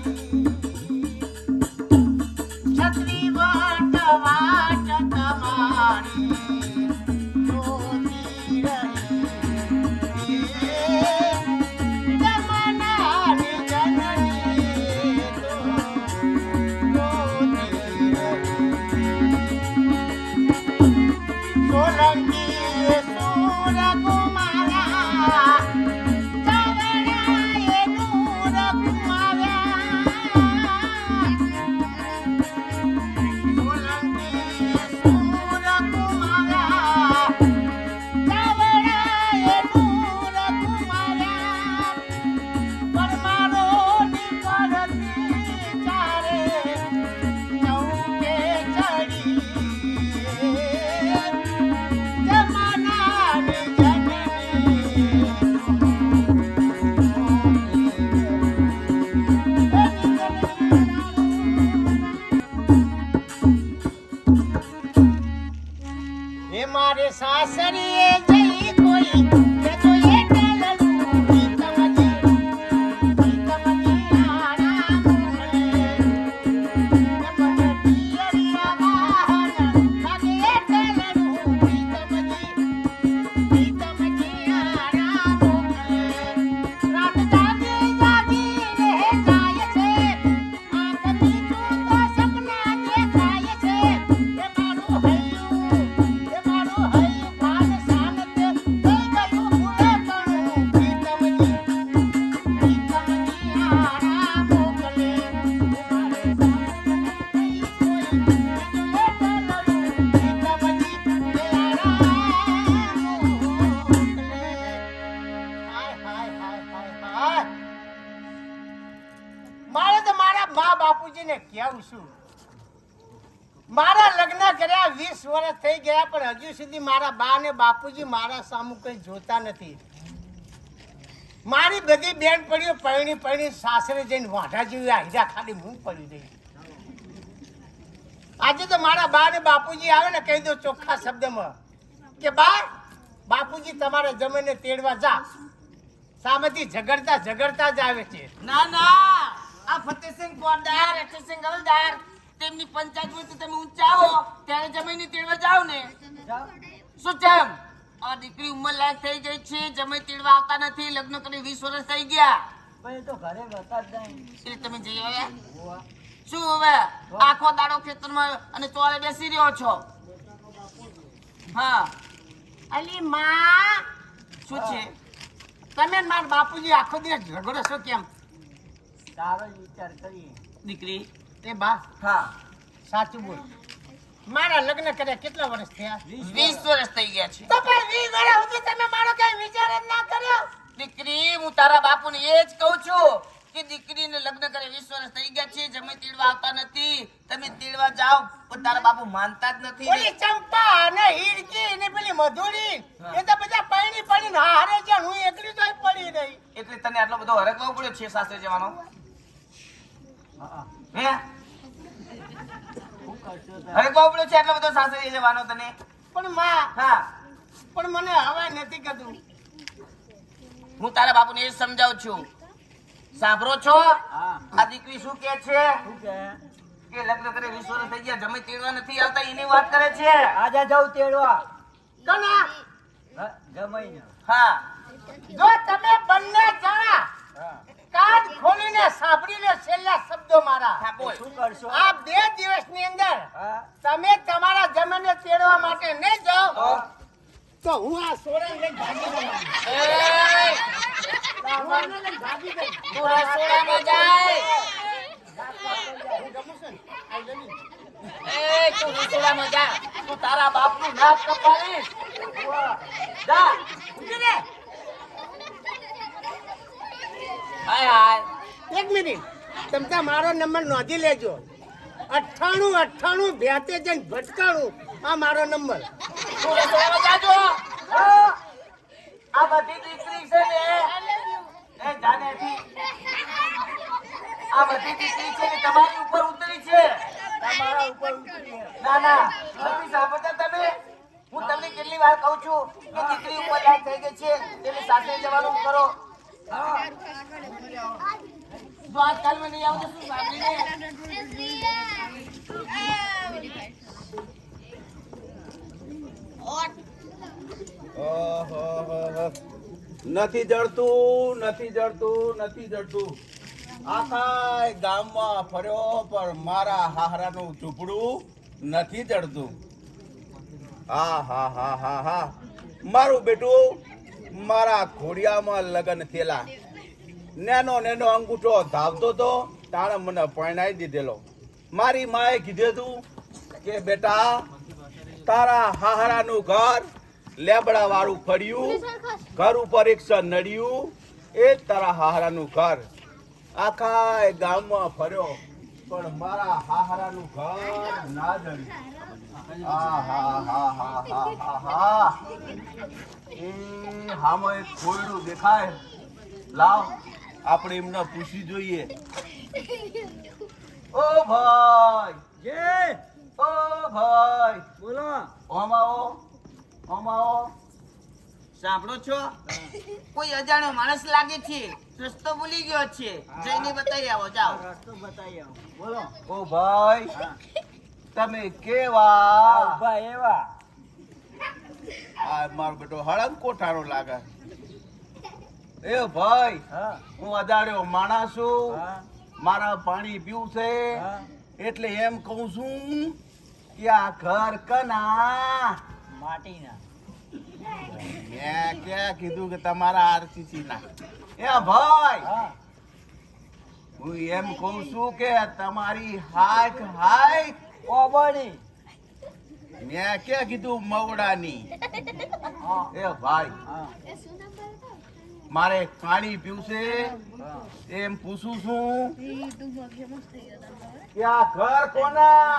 છત્રી વાટ વાટ તમારી જોતી રહી જમાનાની જનની તો જોતી રહી સોલંકી સુર કુમારા ચાવડાએ નૂર કુમારા સોલંકી સુર કુમારા ચાવડાએ નૂર કુમારા પરમારો નિકળતી ચારે ચૌકે ચડી જમાનાની જનની હે મારે સાસરીએ જઈ કોઈ કે તો એ ટેલનું પ્રીતમજી આરામ મળે મને પિયરિયા વાહન લાગે એ ટેલનું પ્રીતમજી આરામ મળે રાત જાગી જાગી રહે જાય છે આંખ મીઠું તો સપના દેખાય છે એ મારું હૈયું પાન શાન તે થઈ ગયું ભૂલે કણું પ્રીતમજી આરામ મોકલે મારે મારે તો મારા મા બાપુજીને કેવું છું મારા લગ્ન કર્યા 20 વર્ષ થઈ ગયા પણ હજુ સુધી મારા બા ને બાપુજી મારા સામું કઈ જોતા નથી મારી બધી બેનપણીઓ પરણી પરણી સાસરે જઈને વાંઢા જેવી આ હીરા ખાલી હું પડી રહી આજે તો મારા બા ને બાપુજી આવે ને કહી દો ચોખ્ખા શબ્દમાં કે બા બાપુજી તમારા જમીને તેડવા જા સામેથી ઝઘડતા ઝઘડતા જ આવે છે ના ના, આ ફતેહસિંહ ગોરદાર, અક્ષયસિંહ હવલદાર, તેમની પંચાયતમાં તો તમે ઊંચા આવો ત્યારે જમીનની તેડવા જાઓ ને. શું કેમ? આ દીકરી ઉંમર લાયક થઈ ગઈ છે, જમાઈ તેડવા આવતા નથી, લગ્ન કરી 20 વર્ષ થઈ ગયા. તો ઘરે બતા જ નહીં એટલે તમે જઈ આવ્યા? શું હવે આખો દાડો ખેતરમાં અને ચોરે બેસી રહ્યો છો? હા, અલી માં શું છે? તમે ને મારા બાપુજી આખો દિવસ ઝઘડો છો કેમ તારો જ વિચાર કરીએ દીકરી, એ બા હા, સાચું બોલ મારા લગ્ન કર્યા કેટલા વર્ષ થયા 20 વર્ષ થઈ ગયા છે. તો પણ 20 વર્ષ સુધી તમે મારો કઈ વિચાર જ ના કર્યો દીકરી, હું તારા બાપુને એ જ કહું છું કે દીકરીને લગ્ન કરે 20 વર્ષ થઈ ગયા છે, જમે તેડવા આવતા નથી. તમે તેડવા જાઓ પણ તારા બાપુ માનતા જ નથી. ઓલી ચંપા અને હીરકી ને પેલી મધુરી એ તો બધા પૈણી પડીને હારે છે હું એકલી તો પડી રહી એટલે તને આટલો બધો હરકવો પડ્યો છે સાસરે જવાનો? હે, હરકવો પડ્યો છે આટલો બધો સાસરે જવાનો તને? પણ માં હા, પણ મને હવે નથી કીધું હું તારા બાપુને એ જ સમજાવું છું. સાંભળો છો? આ દીકરી શું કે છે શું કે કે લગ્ન કરે 20 વર્ષ થઈ ગયા જમે તેડવા નથી આવતા એની વાત કરે છે. આજે જવું તેડવા કના જમાઈને હા જો તમે બંને જણા કાન ખોલીને સાંભળી લો છેલ્લા શબ્દો મારા. હા બોલ. શું કરશો આ 2 દિવસની અંદર હા તમે તમારા જમીનને તેડવા માટે નહીં જાઓ તો હું આ સોરાને લઈને ભાગી જવાનું. હું આને લઈને ભાગી જઈશ. તું રસોડામાં જાય. હું ગમું છું ને, આ જમીન. તું રસોડામાં જા. તું તારા બાપનું નાક કપાવીશ. જા. ઉઠી રે. હાય હાય. એક મિનિટ તમતા મારો નંબર નોંધી લેજો. 98 ભેતે જઈને ભટકાણું આ મારો નંબર. તું રસોડામાં જાજો. આ બધી દીકરી છે ને એ જાનેથી આ બધી દીકરી છે ને તમારી ઉપર ઉતરી છે. તમારા ઉપર ઉતરી ના ના નથી સાંભળતા તમે. હું તમને કેટલી વાર કહું છું કે દીકરી ઉપર લાયક થઈ ગઈ છે તેની સાથે જવાનું કરો. જો આજકાલમાં નહીં આવતો શું સાંભળીને નથી જડતું નથી જડતું નથી જડતું. આખા ગામમાં ફર્યો પણ મારા હાહરાનું ઝૂંપડું નથી જડતું. હા હા હા હા હા મારું બેટું મારા ઘોડિયામાં લગ્ન થયેલા. નેનો નેનો અંગૂઠો ધાવતો તો તાણે મને પરણાવી દીધેલો. મારી માએ કીધું હતું કે બેટા તારા હાહરાનું ઘર લેબડા વાળું ફર્યું, ઘર ઉપર એક નડ્યું, એ જ તારા હાહરાનું ઘર. આખા ગામમાં ફર્યો પણ મારા હાહરાનું ઘર ના જડ્યું. હા હા હા હા હા હા હા એ હામાં એક ખોયડું દેખાય. લાવ આપણે એમને પૂછી જોઈએ. ઓ ભાઈ જે ઓ ભાઈ બોલો ઓમ આવો ઓમ આવો. સાંભળો છો કોઈ અજાણ્યો માણસ લાગે છે. રસ્તો ભૂલી ગયો છે. જઈને બતાવી આવો જાઓ. રસ્તો બતાવી આવો બોલો ઓ ભાઈ તમે કેવા? ઉભા એવા આ મારો બેટો હળંગ કોઠારો લાગે. એ ભાઈ હા હું અજાણ્યો માણસ છું. હા મારા પાણી પીવું છે હા એટલે એમ કહું છું કે આ ઘર કના? માટીના મેં ક્યાં કીધું કે તમારા આરસીસી ના? એ ભાઈ હા હું એમ કહું છું કે તમારી હાઈક હાઈક. ઓબણી મેં ક્યાં કીધું મવડાની? હા એ ભાઈ હા મારે પાણી પીવું છે હા એમ પૂછું છું કે આ ઘર કોના?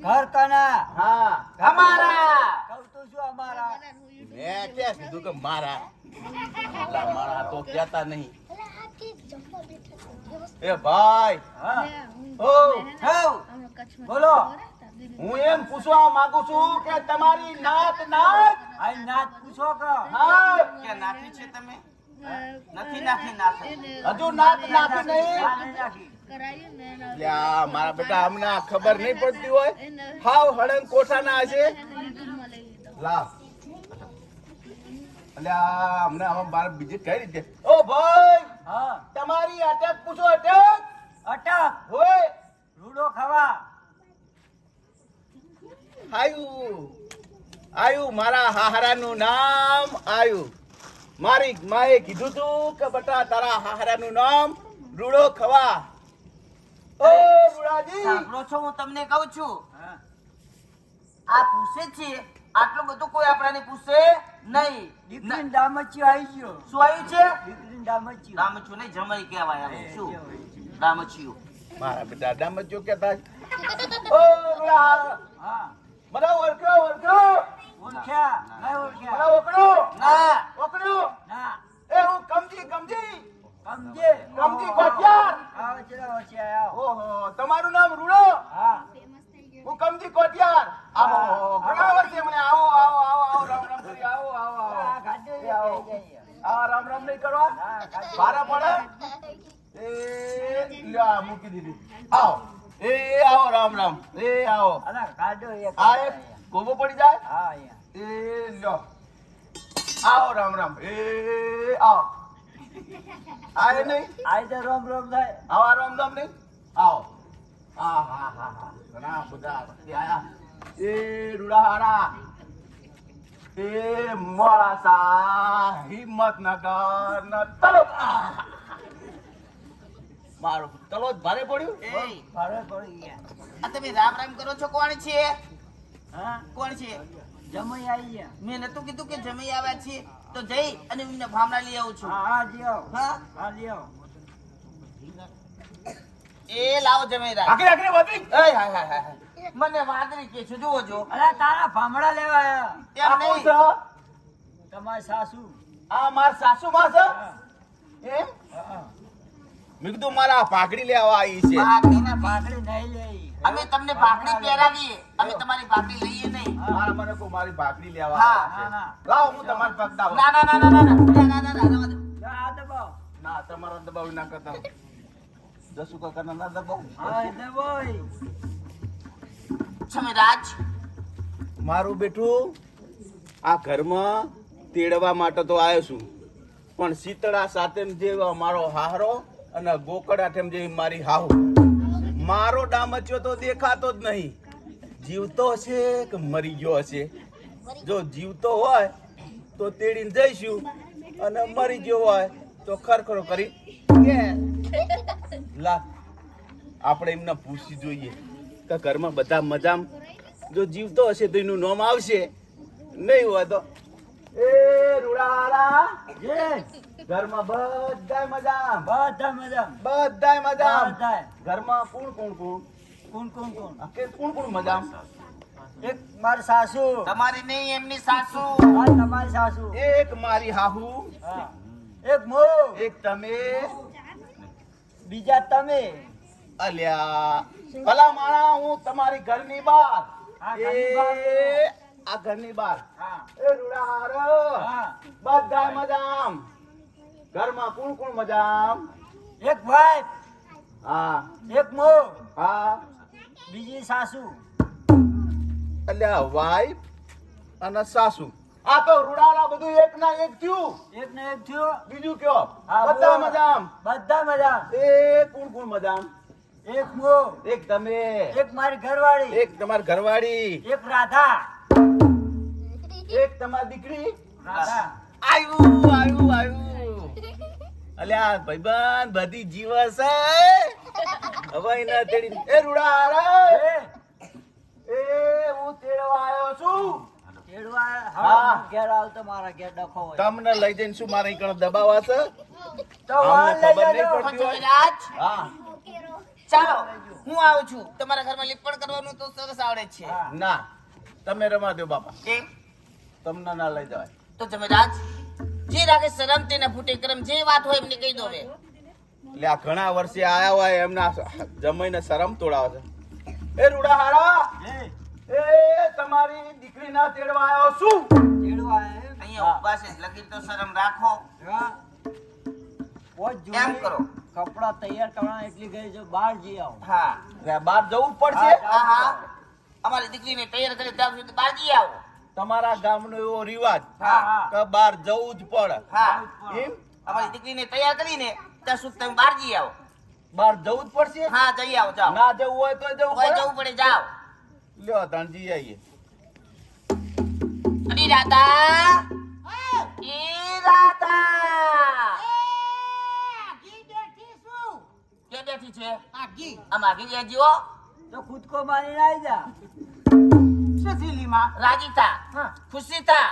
ઘર કના હા અમારા કહું તો શું અમારા મેં ક્યાં કીધું કે મારા? અલા, મારા તો કહેતા નહીં. એ ભાઈ હા ઓ હઉ બોલો હું એમ પૂછવા માંગુ છું કે તમારી નાત નાત આ નાચ પૂછો કે હા કે નાખી છે તમે? નથી નાખી નાખી. હજુ નાત નાખી નહીં. નાની નાખી યા મારા બેટા અમને આ ખબર નહીં પડતી હોય. હાવ હળંગ કોઠાના હશે. લાવ અલ્યા અમને આમાં બાર બીજી કઈ રીતે? ઓ ભાઈ હા તમારી અટક પૂછો. અટક અટક હોય રૂડો ખાવા આયુ આયુ મારા હાહરાનું નામ આયુ. મારી માએ કીધું તું કે બેટા તારા હાહરાનું નામ રૂડો ખવા. ઓ રૂડાજી સાંભળો છો હું તમને કહું છું હા આ પૂછે છે આટલું બધું કોઈ આપણાને પૂછે નહીં. દીકરીને દામચ્યું આવી ગયો શું આવ્યું છે? દીકરીને દામચ્યું રામચું નહીં જમાઈ કહેવાય આને. શું રામચિયું? મારા બેટા દામજો કેતા ઓ રૂડા હા મને ઓળખ્યો ઓળખ્યો ઓળખ્યા નહીં મને ઓળખ્યા ઓળખ્યો ના ઓળખ્યો. ના એ હું કમજી કમજી સમજે કમજી કોઠિયાર. આવો ચલો વચ્ચે આવો ઓહો તમારું નામ રૂડો? હા હું કમજી કોઠિયાર. આવો ઘણા વર્ષે મને આવો આવો આવો આવો રામ રામ કરી આવો આવો આ આવો ગાડી એ આવો. લઈ જઈએ. આ રામ રામ નહીં કરવા હા ગાડી ભારા પડે એ લ્યો આ મૂકી દીધી. આવો. એ આવો રામ રામ. એ આવો. આ એક ગોબો પડી જાય. એ લ્યો. આવો રામ રામ. એ આવો. આ એ નહીં. આવો આ રામ રામ નહીં. આવો. હા હા હા હા. ઘણા બધા વખતે આયા. એ રૂડાહારા. એ મોડાસા હિંમતનગર ન તલોદ. મારું તલોદ ભારે પડ્યું. આ તમે રામ રામ કરો છો? કોણ છે? કોણ છે? મેં નતું કીધું કે જમાઈ આવ્યા છે? તો જઈ અને એમને ભામણા લઈ આવું છું. હા એ લાવો જમાઈ રામ. આખી આખી વાતી. એય હાય હાય હાય. મને વાદળી કે છે, જુઓ જો. આ તેમ કોણ નહીં. છે? આ માર સાસુ માં છે. એમ મેં કીધું મારા પાઘડી લેવા આવી છે. અમે તમને ભાખરી પહેરાવીએ, અમે તમારી ભાખરી લઈએ નહીં. મારા મને કો મારી પાઘડી લેવા હા. આવ્યા છે. લાવો હું તમારી પગદાવ. ના ના ના ના ના ના ના ના ના ના ના. ના તમારા દબાવ ના કરતા. જસુ કાકા ના દબાવ. જમરાજ, મારું બેટું આ ઘરમાં તેડવા માટે તો આવ્યો છું, પણ શીતળા સાથે જે મારો હાહરો અને ગોકળા થેમ જે મારી હાહુ, મારો ડામચ્યો તો દેખાતો જ નહીં. જીવતો હશે કે મરી ગયો હશે? જો જીવતો હોય તો તેડીને જઈશું, અને મરી ગયો હોય તો ખરખરો કરી લા આપણે એમને પૂછી જોઈએ કે ઘરમાં બધા મજામ. જો જીવતો હશે તો એનું નામ આવશે, નહીં હોય તો એ રૂડાળા ઘરમાં બધાય મજામ. બધાય મજામ. ઘરમાં કોણ કોણ કોણ કે કોણ કોણ મજામ? તમારી નહીં, એમની સાસુ. એક મારી હાહુ, એક તમે, બીજા તમે. અલ્યા ભલા માણા હું તમારી ઘરની બહાર. એ આ ઘરની બહાર એ રૂડાહારો બધાય મજામ. ઘરમાં કોણ કોણ મજામ? એક ભાઈ, હા એક મો, હા. બીજી સાસુ. અલ્યા વાઈફ અને સાસુ. આ તો રૂડાળા બધું એક ના એક થયું. એક ને એક થયો. બીજું કયો? હા, બધા બોલો. મજામ. બધા મજા. એ કોણ કોણ મજામ? એક મો, એક તમે, એક મારી ઘરવાળી, એક તમારી ઘરવાળી, એક રાધા. એક તમારી દીકરી. રાધા. આયુ અલ્યા ભાઈબંધ બધી જીવસ હવે એના તેડી. એ રૂડાળા એ, એ હું તેડવા આવ્યો છું. તેડવા હા. હા ઘેર આવતો મારા ઘેર ડખો હોય તમને લઈ જઈને શું મારે કણ દબાવા છે? તો અમને વાળ લઈ ખબર નહીં જજો. પડતી હોય. જમરાજ, હા ચાલો હું આવું છું. તમારા ઘરમાં લીપણ કરવાનું તો સરસ આવડે છે. હા. ના તમે રમા દો બાપા, કેમ? તમને ના લઈ જવાય. તો જમરાજ, જે રાગે શરમ તે ના ફૂટે કરમ, જે વાત હોય એમને કહી દો હવે. એટલે આ ઘણા વર્ષે આયા હોય એમના જમાઈને શરમ તોડાવે છે. એ રૂડાહારા, એ, એ તમારી દીકરી ના તેડવા આવ્યો છું. તેડવા એમ. અહીંયા ઉભા છે, લગીર તો શરમ રાખો. હા. પોચ એમ જોડે કરો. કપડાં તૈયાર કરવાના એટલી ગઈ જો બહાર જઈ આવો. હા એટલે બહાર જવું જ પડશે. હા હા, અમારી દીકરીને તૈયાર કરી ત્યાં સુધી બહાર જઈ આવો. તમારા ગામનો એવો રિવાજ હા કે બહાર જવું જ પડે. હા, એમ અમારી દીકરીને તૈયાર કરીને ત્યાં સુધી તમે બહાર જઈ આવો. બહાર જવું જ પડશે. હા, જઈ આવો, જાઓ. ના જવું હોય તો જવું કોઈ પડે. જવું પડે, જાઓ. લ્યો તણજી આવીએ. અરે રાધા, એ રાધા, ક્યાં બેઠી છે? આમ આગી લેજો. તો ખુદકો મારીને આવી જા. રાજી થા, ખુશી થા.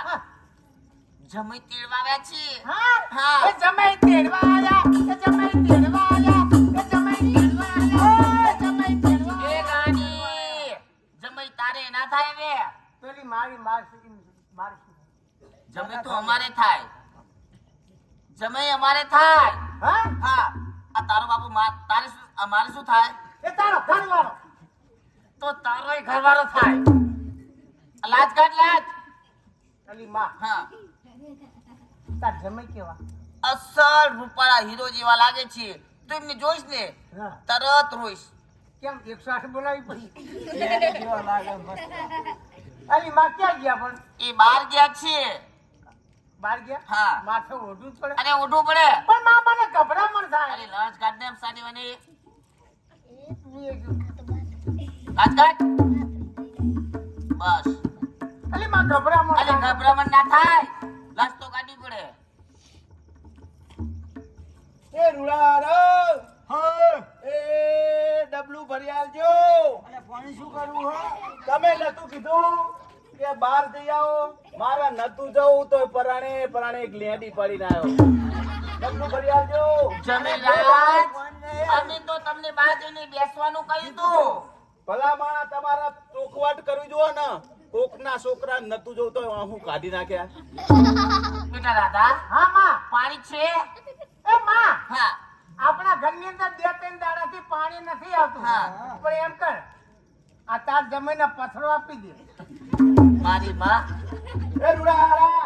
જમાઈ તેડવા આવ્યા છે. હા. એ જમાઈ તેડવા આયા, એ જમાઈ તેડવા આયા, એ જમાઈ તેડવા આયા, એ જમાઈ તેડવા એ ગાની, જમાઈ તારે ના થાય હવે. પેલી મારી જમાઈ તો અમારે થાય. જમાઈ અમારે થાય. હા હા. આ તારો બાપુ તારે શું, અમારે શું થાય? એ તારો ઘરવાળો. તો તારોય ઘરવાળો થાય. આ લાજ કાઢ, લાજ. પેલી માં હા. તાર જમાઈ કેવા? અસલ રૂપાળા હીરો જેવા લાગે છે, તો એમને જોઈશ ને હા. તરત રોઈશ. કેમ 108 બોલાવી પડી જેવા લાગે મસ્ત. અલી માં ક્યાં ગયા પણ એ બહાર ગયા છે. બહાર ગયા હા. માથે ઓઢવું જ પડે અરે ઉઠવું પડે. પણ માં મને ગભરામણ થાય અરે લંચ કાઢ ને એમ સાની વાની. કાઢ કાઢ. બસ. અલી માં ગભરામણ અરે થાય. ગભરામણ ના થાય. લંચ તો કાઢવી પડે. એ રૂડારો હા એ ડબલું ભરી આલજો. અને પાણી શું કરવું હો તમે નતું કીધું કે બહાર જઈ આવો. મારા નતું જવું તો પરાણે એક લેડી પડીને આવ્યો. ડબલું ભરી આલજો. જમીરાજ, અમે તો તમને બહાર જઈને બેસવાનું કહ્યું તું. ભલા માણા તમારા ચોખવટ કરવી જોવો ને. કોકના છોકરા નતું જવું તો હું કાઢી નાખ્યા. બેટા રાધા, હા માં પાણી છે? એ માં હા. આપણા ઘરની અંદર 2-3 દાડાથી પાણી નથી આવતું હા. પણ એમ કર આ તાર જમીને પથરો આપી દે મારી માં. એ રૂડારા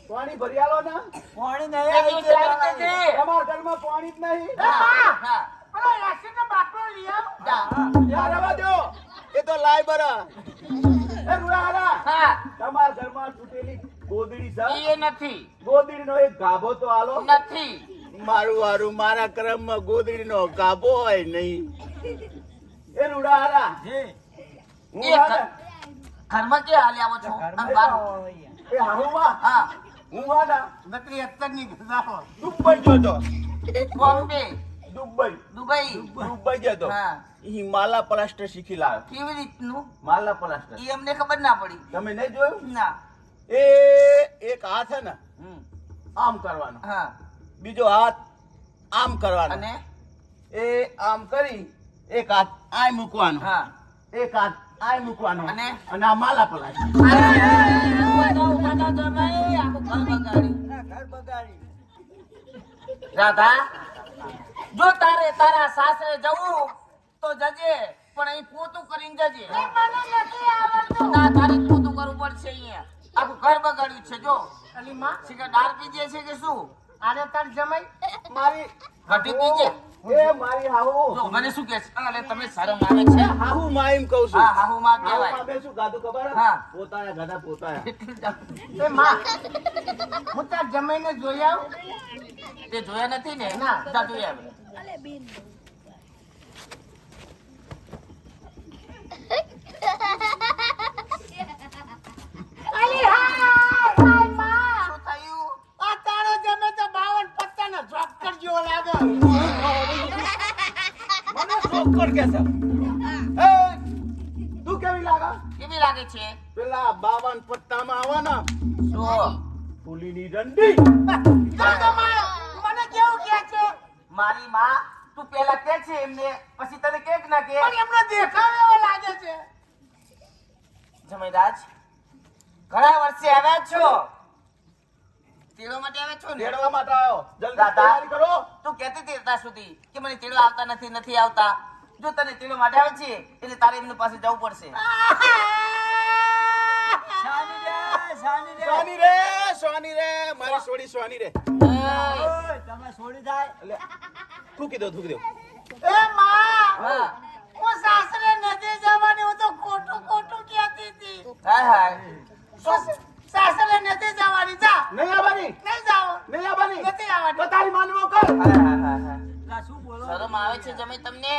પાણી ભરી આલો ને. પાણી કેટલું ચાલી જશે? તમારા ઘરમાં પાણી જ નહીં. એ માં હા. પેલો એસિડનો બાટલો લઈ આવ જા. યાર આવા દો. એ તો લાય બરા. એ રૂડારા હા. તમારા ઘરમાં તૂટેલી ગોદડી છે? એ નથી. ગોદડીનો એક ગાભો તો આલો. નથી. મારું હારું મારા ક્રમમાં ગોદડીનો ગાભો હોય નહીં. એ રૂડારા જી હું એ હાલે. ઘરમાં કે હાલે આવો છો? અને બહાર? એ હાહુમાં હા. હું વાડા નકરી અત્યારની ગધાઓ દુબઈ ગયો તો. Bombay, Dubai Dubai. દુબઈ ગયો તો. હા. ઈ માલા પ્લાસ્ટર શીખી લાવ્યો. કેવી રીતનું? માલા પ્લાસ્ટર એ અમને ખબર ના પડી. તમે નહીં જોયું? ના. એ એક હાથ હે ને હમ. આમ કરવાનો, હા. બીજો હાથ આમ કરવાનો, અને એ આમ કરી એક હાથ આય મૂકવાનો, હા. એક હાથ આય મૂકવાનો, અને? આ માલા પ્લાસ્ટર. ઘર બગાડી રાધા, જો તારે તારા સાસરે જવું તો જજે, પણ અહીં પોતું કરીને જજે. ના, તારે પોતું કરવું પડશે અહીંયા. આખું ઘર બગાડ્યું છે. જો અલી માં શીખર દાળ પીજે છે કે શું? આને તાર જમાઈ મારી ઘટી પીજે. એ મારી હાહુ જો મને શું કહે છે? અરે તમે શરમ આવે છે? હાહુ માં એમ કહું છું. હા, હાહુ માં હાહુ કહેવાય. માં બે શું ગાધું ખબર હે? હા. પોતાના ગાધા પોતાના. એટલું જ આપ. એ માં હું તાર જમાઈને જોઈ આવ તે જોયા નથી ને? ના. જા જોઈ આવે. અલી હાય માં શું થયું? આ તારો જમે તો 52 પત્તાનો જોકર જેવો લાગે મને ચોક્કર કે છે. એ તું કેવી લાગે? કેવી લાગે છે? પેલા 52 પત્તામાં આવે ને શું? ફૂલીની રંડી. તો માં મને કેવું કહે છે મારી માં, તું પેલા કે છે એમને, પછી તને કે ના કે? પણ એમનો દેખાવ એવો લાગે છે જમીરાજ, ઘણા વર્ષે આવ્યા છો, તેડવા માટે આવ્યા છો ને? તેડવા માટે આવ્યો. જલ્દી દાદા. તૈયારી કરો. તું કહેતી હતી અત્યાર સુધી કે મને તેડવા આવતા નથી, નથી આવતા. જો તને તેડવા માટે આવે છે એટલે તારે એમની પાસે જવું પડશે. સોની રે, સોની રે, મારી સોડી સોની રે. ઓય તમે છોડી જાય એટલે થૂકી દો, થૂકી દો. એ માં હા. હું સાસરે નથી જવાની હું તો ખોટું ખોટું કહેતી હતી હાય હાય. સાસરે નથી જવાની જા નહીં આવવાની, નહીં જાવ નહીં આવવાની. નથી આવવાની. તો તારી માનવો કર. હાય હાય હાય હાય. લા શું બોલો શરમ આવે છે જમી તમને?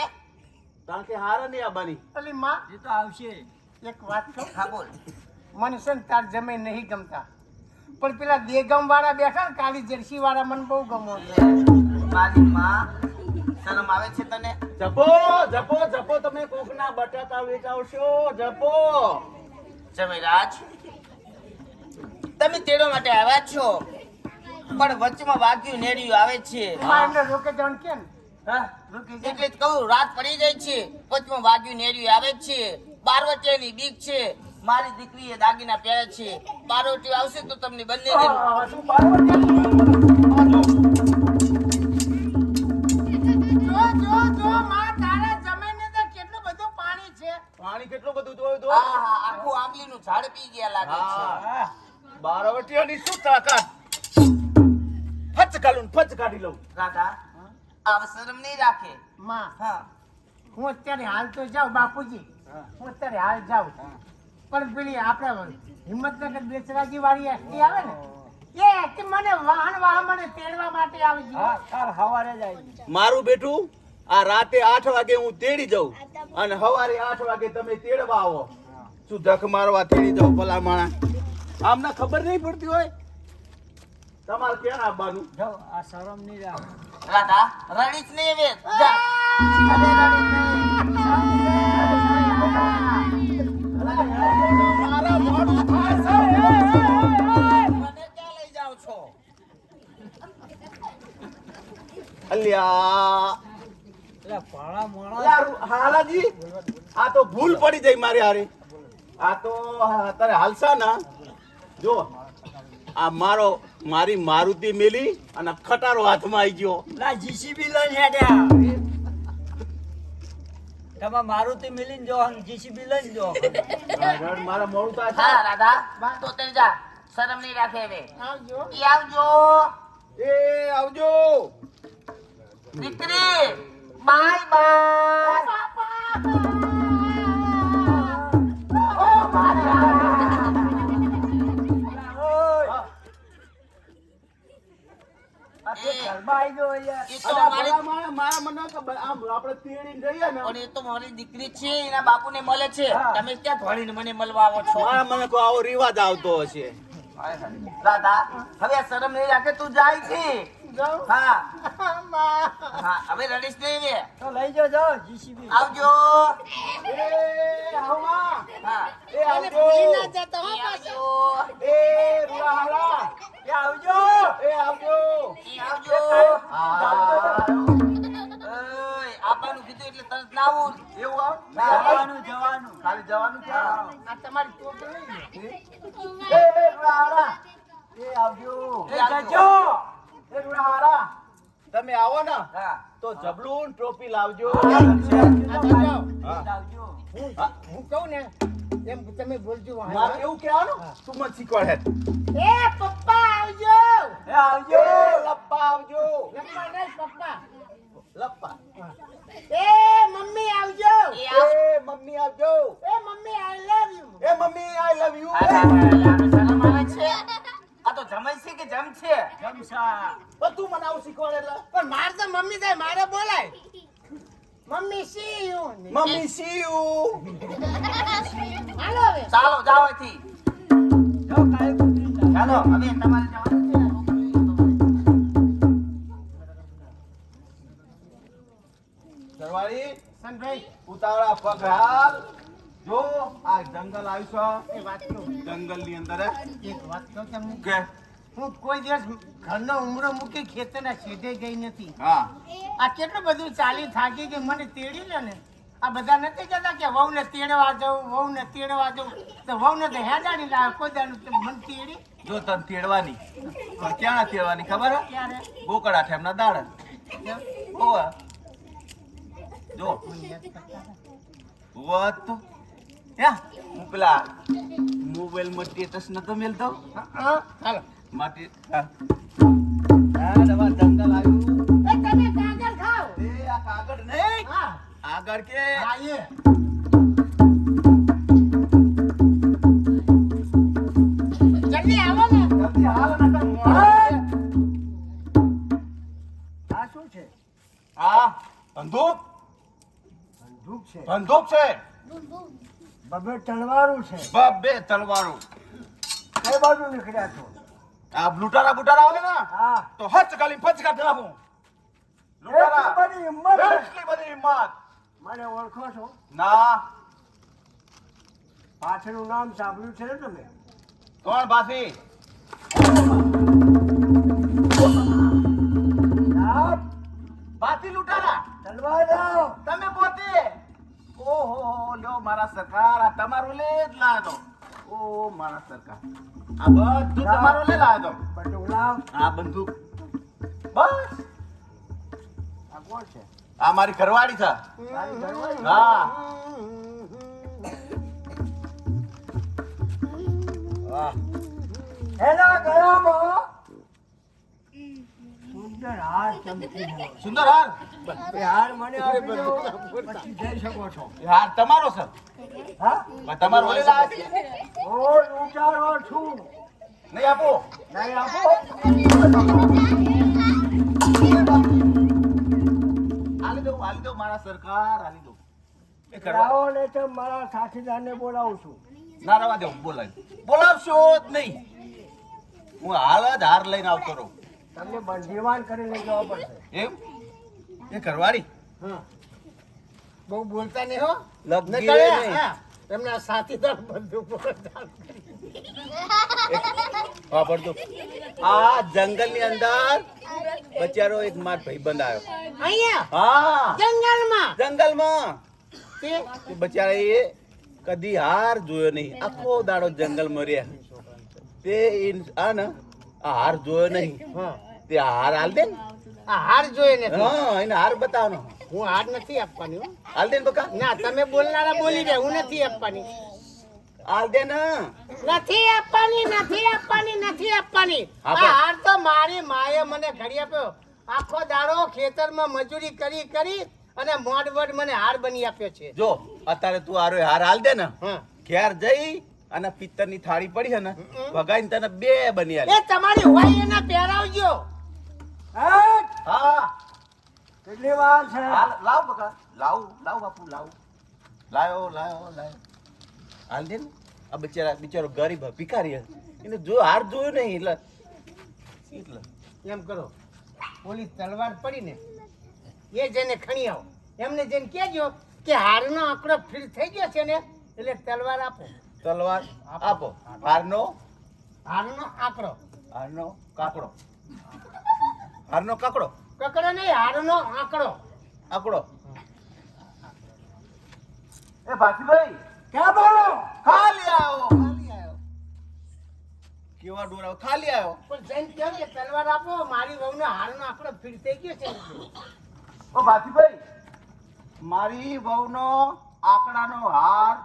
કારણ કે હારે નહીં આવવાની. અલી માં એ તો આવશે એક વાત કહું હા બોલ. મને છે ને તાર જમે નહીં ગમતા પણ પેલા દેગમ વાળા બેઠા ને કાળી જર્સી વાળા મને બહુ ગમો મારી માં, શરમ આવે છે તને? જપો, જપો, જપો. તમે કોકના બટાકા વેચાવશો. જપો. જમીરાજ, તમે તેડવા માટે આવ્યા છો, પણ વચમાં વાગ્યું નેડિયું આવે છે. એમાં એમને રોકે જણ કે ને હા? રોકે એટલે જ કહું, રાત પડી જાય છે, વચમાં વાગ્યું નેડિયું આવે છે. બારવટિયાની બીક છે. મારી દીકરીએ દાગીના પહેર્યા છે. બારવટી આવશે તો તમને બંને શું પાર્વતી? જો માં તારા જમીન અંદર કેટલું બધું પાણી છે પાણી કેટલું બધું જોયું તો? આખું આંબલીનું ઝાડ પી ગયા લાગે છે. હા. બારવટીઓની શું તાકાત? ફચ કાઢું, ફચ કાઢી લઉં. રાધા, આ શરમ નહીં રાખે. માં હા હું અત્યારે હાલ તો જાઉં બાપુજી, હું અત્યારે હાલ જાઉં, પણ પેલી આપણે હિંમતનગર બેચરાજી વાળી એસટી આવે ને, એ એસટી મને વાહન મને તેડવા માટે આવી ગઈ. મારું બેટું આ રાતે 8 વાગે હું તેડી જાઉં અને સવારે 8 વાગે તમે તેડવા આવો. શું ધક મારવા તેડી જાઉં ભલા માણા? આમને ખબર નહીં પડતી હોય તમારે ક્યાં આવવાનું? રાધા રડીશ નહીં હવે. જા. અરે રડીશ નહીં. મારા મોઢું થાય છે. મને ક્યાં લઈ જાઓ છો? અલ્યા હાલાજી, આ તો ભૂલ પડી જાય મારી હારે. આ તો તારે હાલસા ના જો આ મારી મારુતિ મેલી અને ખટારો હાથમાં આવી ગયો. જીસીબી લઈને હેડ્યા તમે મારુતિ મિલીને જો જીસીબી લઈને જો મારા મોડું થાય છે. હા રાધા તો તે જા. શરમ નહીં રાખે હવે. આવજો. ઈ આવજો એ આવજો. દીકરી. Bye bye. એ તો અમારી મારા મને ખબર, આમ આપણે તેડીને જઈએ ને, પણ એ તો મારી દીકરી છે, એના બાપુને મળે છે. તમે ક્યાં ધોળીને મને મળવા આવો છો? મારા મને કોઈ આવો રિવાજ આવતો હશે. રાધા હવે આ શરમ નહીં રાખે, તું જાય છે. જાઉં? હા માં. હા હવે રડીશ નહીં હવે. તો લઈ જો જીસીબી આવજો. એ આવવા. હા એ અને આવજો. ભૂલી ના જતા હો ઈ પાછો. આવજો. એ રૂહાલા. એ આવજો એ આવજો. ઈ આવજો. ઓય, આપવાનું કીધું એટલે તરત ના આવું. એવું આવ? જવાનું જવાનું ખાલી જવાનું છે? આ તમારી ટોપી લઈ લો. એ રૂહાલા. એ આવજો. એ આવજો. એ રૂહાલા. તમે આવો ને હા તો જબલું ને ટોપી લાવજો. આ તો જાઓ. હા. આવજો હું કહું ને એમ તમે બોલજો. મારે એવું કહેવાનું? તું મને શીખવાડે. એ પપ્પા આવજો. એ આવજો એ લપ્પા આવજો. લપ્પા નહીં, પપ્પા. લપ્પા. એ મમ્મી આવજો. એ આવ. એ મમ્મી આવજો. એ મમ્મી આઈ લવ યુ. એ મમ્મી આઈ લવ યુ. હા, હા, હા, શરમ આવે છે. આ તો જમાઈ છે કે જમ છે? જમશા તું મને આવું શીખવાડે એટલે? પણ મારે તો મમ્મી થાય, મારે બોલાય. Mummy see you. Mummy see you. હાલો હવે. ચાલો જાઓ અહીંથી. જો કાઈ કુતરી જા. ચાલો હવે તમારે જવાનું છે. સરવાળી સનભાઈ ઉતાવળા પગ હાલ. જો આ જંગલ આવ્યું એ વાત કહું, છે, જંગલ ની અંદર એક વાત કહું તમને. કે હું કોઈ દિવસ ઘરનો ઉમરો મૂકી ખેતરના છેડે ગઈ નથી. હા આ કેટલું બધું ચાલી થાકી ગઈ, મને તેડી લે ને. આ બધા નથી કહેતા કે વહુને તેડવા જાઉં, વહુને તેડવા જાઉં, તો વહુને તો હેડાડી લાવે કોઈ દાડું કે મને તેડી. જો તને તેડવાની પણ ક્યાં તેડવાની ખબર હે? ક્યારે? ગોકળા ઠેમના દાડા. ઓવા જો વાત તો હું પેલા મોબાઈલ માં સ્ટેટસ નતો મેલતો હા, હાલો. માટે દવા જંગલ આવ્યું. એ તમે કાગળ ખાઓ. એ આ કાગળ નહીં, હા, આગળ કે હા, એ. જલ્દી આવો ને. જલ્દી હાલ નકર મોડું. આ શું છે આ બંદૂક બંદૂક છે બંદૂક છે. બબે તલવારું છે બે તલવારો. કઈ બાજુ નીકળ્યા છો આ લૂંટારા બુટારા આવે ને હા તો હચ ગાલી પંચ કાઢ નાખું. એટલી બધી હિંમત છે. એટલી બધી હિંમત. મને ઓળખો છો ના પાછળનું નામ સાંભળ્યું છે ને તમે કોણ બાફી? સાહેબ, બાફી લૂંટારા તલવાર લાવો. તમે પોતે. ઓહો લ્યો મારા સરકાર, આ તમારું લે જ લાયો. ઓ મારા સરકાર, આ બધું તમારું લે લાયો. બંદૂક લાવ. આ બંદૂક બસ. આ કોણ છે આ મારી ઘરવાળી છે. તારી ઘરવાળી? હા વાહ. એના ગળામાં સુંદર હાર ચમકી રહ્યો છે. સુંદર હાર એ હાર મને આપી દો પછી જઈ શકો છો. એ હાર તમારો છે હા પણ તમારો ઓલેલા છે હું ઉચારો છું. નહીં આપો નહીં આપો હાલી દો મારા સરકાર હાલી દો એ કરવા લાવો ને તો મારા સાથીદારને બોલાવું છું. ના રવા દો બોલાવશો જ નહીં હું હાલ જ હાર લઈને આવતો રહું તમને બંધીવાન કરી લઈ જવા પડશે. એમ એ કરવાડી હા બહુ બોલતા નહીં હો લગ્ન ને કરે, નહીં. હા. એમના સાથીદાર બંદૂક પકડતા. હા પડતો આ જંગલની અંદર બચારો એક માર ભાઈબંધ આવ્યો અહીંયા હા જંગલમાં જંગલમાં તે તે બચારા એ કદી હાર જોયો નહીં આખો દાડો જંગલમાં રહ્યા તે આ ને આ હાર જોયો નહીં હા તે હાર હાલ દે ને આ હાર જોઈએ ને હા એને હાર બતાવવાનો હું હાર નથી આપવાની હો. હાલ દે ને બકા ના તમે બોલનારા બોલી જાય હું નથી આપવાની હાલ દે ને નથી આપવાની નથી આપવાની નથી આપવાની હા, આ પણ- હાર તો મારી માએ મને ઘડી આપ્યો આખો દાડો ખેતરમાં મજૂરી કરી કરી અને મોડવડ મને હાર બની આપ્યો છે જો અત્યારે તું આરો હાર હાલ દે ને હા ઘેર જઈ અને પિત્તરની થાળી પડી છે ને વગાઈને તને બે બની આલી એ તમારી હોય એને પહેરાવજો હા હા કેટલી વાર છે? હાલ લાવ બકા લાવ બાપુ લાવ લાયો હાલ દે ને આ બિચારો ગરીબ હે, ભિખારી હે. એને જો હાર જોયું નહીં એટલે એમ કરો ઓલી તલવાર પડી ને એ જેને ખણી આવો એમને જેને કહેજો કે હારનો આંકડો ફીલ થઈ ગયો છે ને એટલે તલવાર આપો તલવાર આપો હારનો હારનો આંકડો કાકડો હારનો કાકડો કકડો નહીં હારનો આંકડો આકડો એ ભાતીભાઈ ક્યાં બોલો? ખાલી આવો કેવા ડોરા ખાલી આવ્યો પણ જઈને કહો કે તલવાર આપો મારી વહુનો હારનો આંકડો ફીલ થઈ ગયો છે ઓ ભાતીભાઈ મારી વહુનો આંકડાનો હાર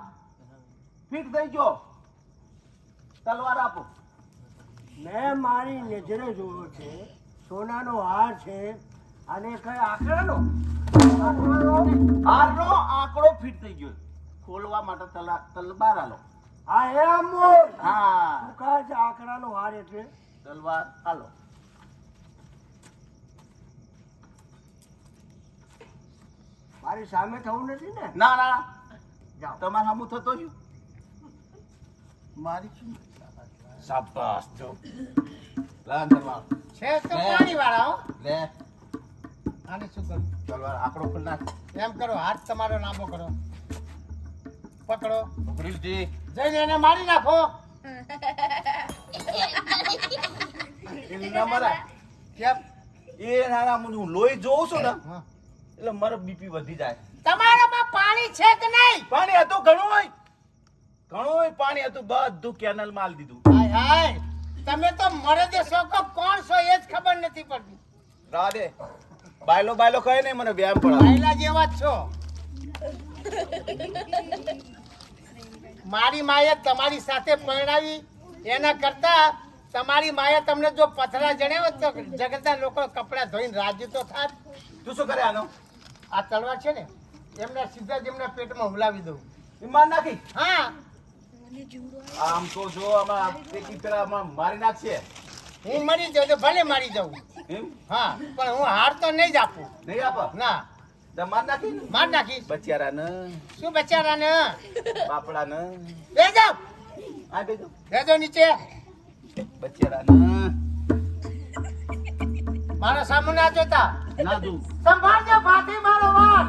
ફિટ થઈ ગયો તલવાર આપો મેં મારી નજરે જોયો છે સોનાનો હાર છે અને કઈ આંકડાનો હારનો આંકડો ફિટ થઈ ગયો ખોલવા માટે તલવાર આલો હા એમ બોલ. હા શું કહે છે આંકડાનો હાર એટલે? તલવાર આલો મારી સામે થવું નથી ને? ના ના જાઓ. તમારે સામું થતો છું મારી શું શાબાશ જો લા તલવાર છે તો પાણી વાળા હો લે આને શું કરું તલવાર આંકડો ખોલ નાખ એમ કરો હાથ તમારો લાંબો કરો પકડો પકડી જઈને એને મારી નાખો લીધી ના મરાય કેમ એ નાના હું લોહી જોઉં છું ને હા. એટલે મારો બીપી વધી જાય તમારામાં પાણી છે કે નહીં પાણી હતું ઘણું પાણી હતું બધું કેનલ માં આલી દીધું હાય હાય તમે તો મરે દેશો કો કોણ છો એ જ ખબર નથી પડતી રાધે બાયલો કહે ને મને વ્યાયામ પડાવે પહેલા જેવા જ છો મારી માએ તમારી સાથે પરણાવી એના કરતા તમારી માએ તમને જો પથરા જણાવ્યો તો જગતના લોકો કપડા ધોઈને રાજી તો થાત તું શું કરે આનો આ તલવાર છે ને એમના સીધા જ એમના પેટમાં હુલાવી દઉં ઈમાન નાખી હા આમ તો જો આમાં પેકી પેલા આમાં મારી નાખશે હું મરી જાઉં તો ભલે મારી જાઉં એમ હા પણ હું હાર તો નહીં જ આપું નહીં આપા ના માર નાખી ને માર નાખીશ બચારા ને શું બચારાને બાપડા ને બે જાવ આ બેજો રેજો નીચે બચારા ને મારા સામે ના જોતા ના દઉં સંભાળજો ભાથી મારો વાત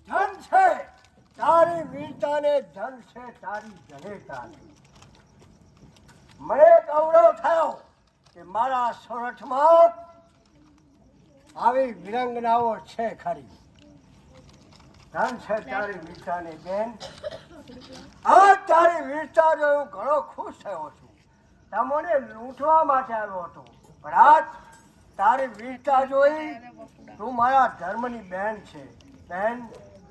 ધન છે તારી વીરતાને, ધન છે તારી જનેતાને. મને ગૌરવ થયો કે મારા સોરઠમાં આવી વિરંગનાઓ છે ખરી. ધન છે તારી વીરતાને બેન. આ તારી વીરતા જોઈ હું ઘણો ખુશ થયો છું. તમને લૂંટવા માટે આવ્યો હતો, પણ આજ તારી વીરતા જોઈ તું મારા ધર્મની બેન છે. બેન,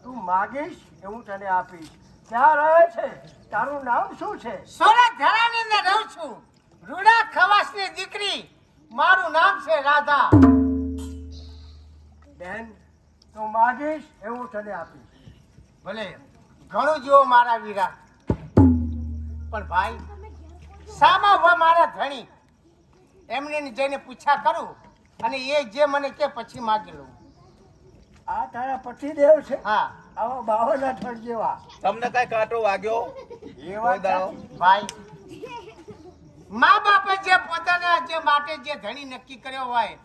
તું માગીશ એ હું તને આપીશ. ક્યાં રહે છે? તારું નામ શું છે? સોરઠ ધરાની અંદર રહું છું. રૂડા ખવાસની દીકરી, મારું નામ છે રાધા. બેન તું માગીશ એવું તને આપીશ. ભલે ઘણું જુઓ મારા વીરા, પણ ભાઈ સામા વ મારા ધણી, એમને જઈને પૂછા કરું અને એ જે મને કે પછી માગી લઉં. આ તારા પતિદેવ છે? હા આવા બાવાના ઠળ જેવા. તમને કઈ કાંટો વાગ્યો? એવા દાડો? ભાઈ, મા બાપે જે પોતાના જે માટે જે ધણી નક્કી કર્યો હોય,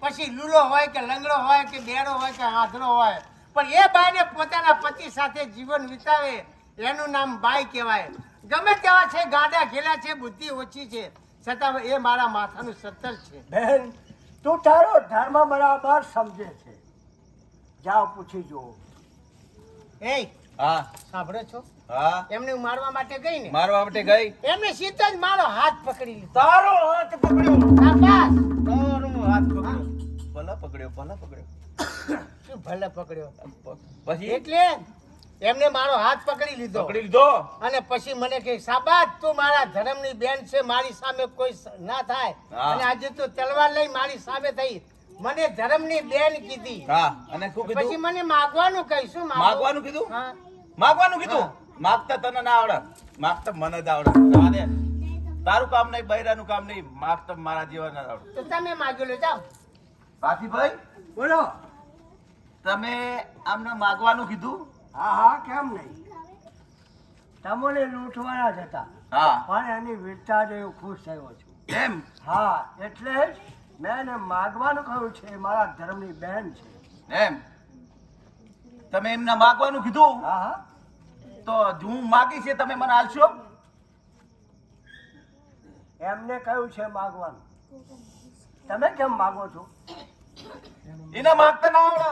પછી લૂલો હોય કે લંગડો હોય કે બેરો હોય કે આંધળો હોય, પણ એ બાઈને પોતાના પતિ સાથે જીવન વિતાવે એનું નામ બાઈ કહેવાય. ગમે તેવા છે, ગાડા ઘેલા છે, બુદ્ધિ ઓછી છે, છતાં એ મારા માથાનું સત્તર છે. બેન તું તારો ધર્મ બરાબર સમજે છે. જાઓ પૂછી જુઓ. એ હા સાંભળો છો? હા એમને હું મારવા માટે ગઈ ને, મારવા માટે ગઈ. એમને સીધો જ મારો હાથ પકડી લીધો. તારો હાથ પકડ્યો. શાબાશ. તારો હાથ પકડ્યો. ભલા પકડ્યો, ભલા પકડ્યો. શું ભલે પકડ્યો? પછી એટલે એમને મારો હાથ પકડી લીધો પકડી લીધો. અને પછી મને કે શાબાશ, તું મારા ધર્મની બેન છે, મારી સામે કોઈ ના થાય. હા. અને આજે તું તલવાર લઈ મારી સામે થઈ, મને ધર્મની બેન કીધી. હા અને શું પછી કીધું? મને માગવાનું કહી. શું માગવાનું કીધું? હા. માગવાનું કીધું? હા. માગતા તને ના આવડે, માગતા મને જ આવડે. જાને. તારું કામ નહીં, બૈરાનું કામ નહીં, માગતા મારા જેવા ના આવડે. તો તમે માગી લો, જાઓ. ભાઈ બોલો. તમે આમને માગવાનું કીધું? હા હા કેમ નહીં. તમને લૂંટવાના જ હતા હા પણ એની વીરતા જોઈ હું ખુશ થયો છું. એમ? હા એટલે જ મેં એને માગવાનું કહ્યું છે. મારા ધર્મની બેન છે. એમ તમે એમને માગવાનું કીધું હા હા તો હું માગી છે, તમે મને આલશો? એમને કહ્યું છે માગવાનું. તમે કેમ માગો છો? એને માગતા ના આવડે.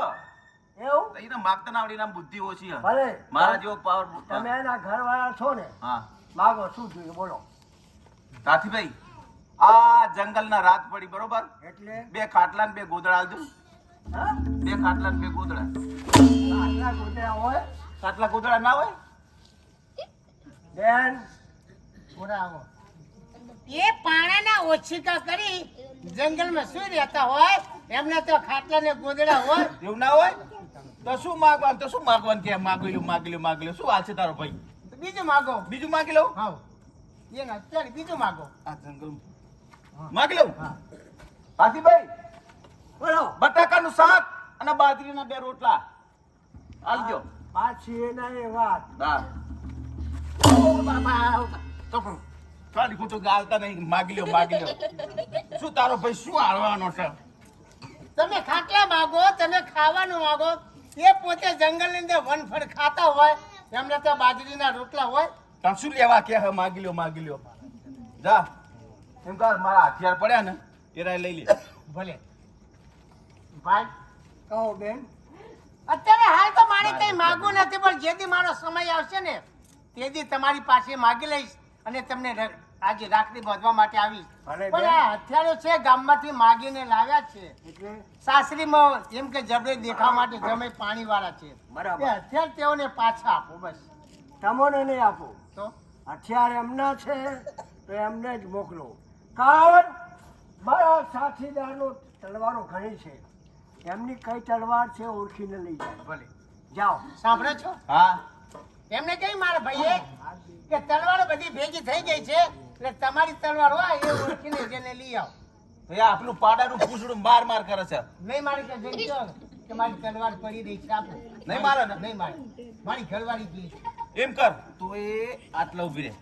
એવું? એને માગતા ના આવડે, એના બુદ્ધિ ઓછી છે. ભલે મારા જેવો પાવર. તમે એના ઘરવાળા છો ને, હા માગો શું જોઈએ બોલો. સાથીભાઈ, આ જંગલના રાત પડી બરોબર, એટલે 2 ખાટલા ને 2 ગોદડા આલજો. હા 2 ખાટલા ને 2 ગોદડા. આટલા ગોતરા હોય ખાટલા ગોદડા ના હોય? બેન. પૂરા આવો. એ પાણાના ઓછીકા કરી જંગલમાં શું રહેતા હોય, એમને તો ખાટલા ને ગોદડા હોય. એવું ના હોય તો શું માગવાનું? તો શું માગવાનું? કે માગી લ્યો, માગી લ્યો, માગી લ્યો. શું હાલ છે તારો ભાઈ? તો બીજું માગો. બીજું માગી લઉં? હા, એ ના અત્યારે બીજું માગો. આ જંગલ માગી લઉં. હા. હાથીભાઈ, બોલો. બટાકાનું શાક અને બાજરીના 2 રોટલા આલજો. પાછી એના એ વાત. હા ખાલી ખોટું ગાલતા નહીં. માગી લ્યો, માગી લ્યો. શું તારો ભાઈ શું હાલવાનો છે? તમે ખાટલા માગો, તમે ખાવાનું માગો. એ પોતે જંગલની અંદર વનફળ ખાતા હોય, એમને તો બાજરીના રોટલા હોય. તમે શું લેવા કે હે? માગી લ્યો, માગી લ્યો. જા એમ કર, મારા હથિયાર પડ્યા ને એરા લઈ લે. ભલે ભાઈ, કહો બેન. અત્યારે હાલ તો મારે કઈ માગવું નથી, પણ જેથી મારો સમય આવશે ને તેથી તમારી પાસે માગી લઈશ અને તમને આજે રાખડી બાંધવા માટે આવી. ભલે પણ બેન. આ હથિયારો છે ગામમાંથી માગીને લાવ્યા છે. એટલે સાસરીમાં એમ કે જબરે દેખાવા માટે જમે પાણી વાળા છે. બરાબર. એ હથિયાર તેઓને પાછા આપો બસ. તમને નહીં આપો. તો હથિયાર એમના છે તો એમને જ મોકલો. કારણ મારા સાથીદારનો તલવારો ઘણી છે. એમની કઈ તલવાર છે ઓળખીને લઈ જાય. ભલે જાઓ. સાંભળો છો? હા એમને કઈ મારા ભાઈએ કે તલવારો બધી ભેગી થઈ ગઈ છે, એટલે તમારી તલવાર હોય એ ઓળખીને જેને લઈ આવો. તો આ આપણું પાડાનું પૂછડું માર માર કરે છે. નહીં મારી કે જઈ કહો કે મારી તલવાર પડી રહી છે, આપો. નહીં મારે ને? નહીં મારે. મારી ઘરવાળી કી છે. એમ કર, તું એ આટલા ઉભી રહે.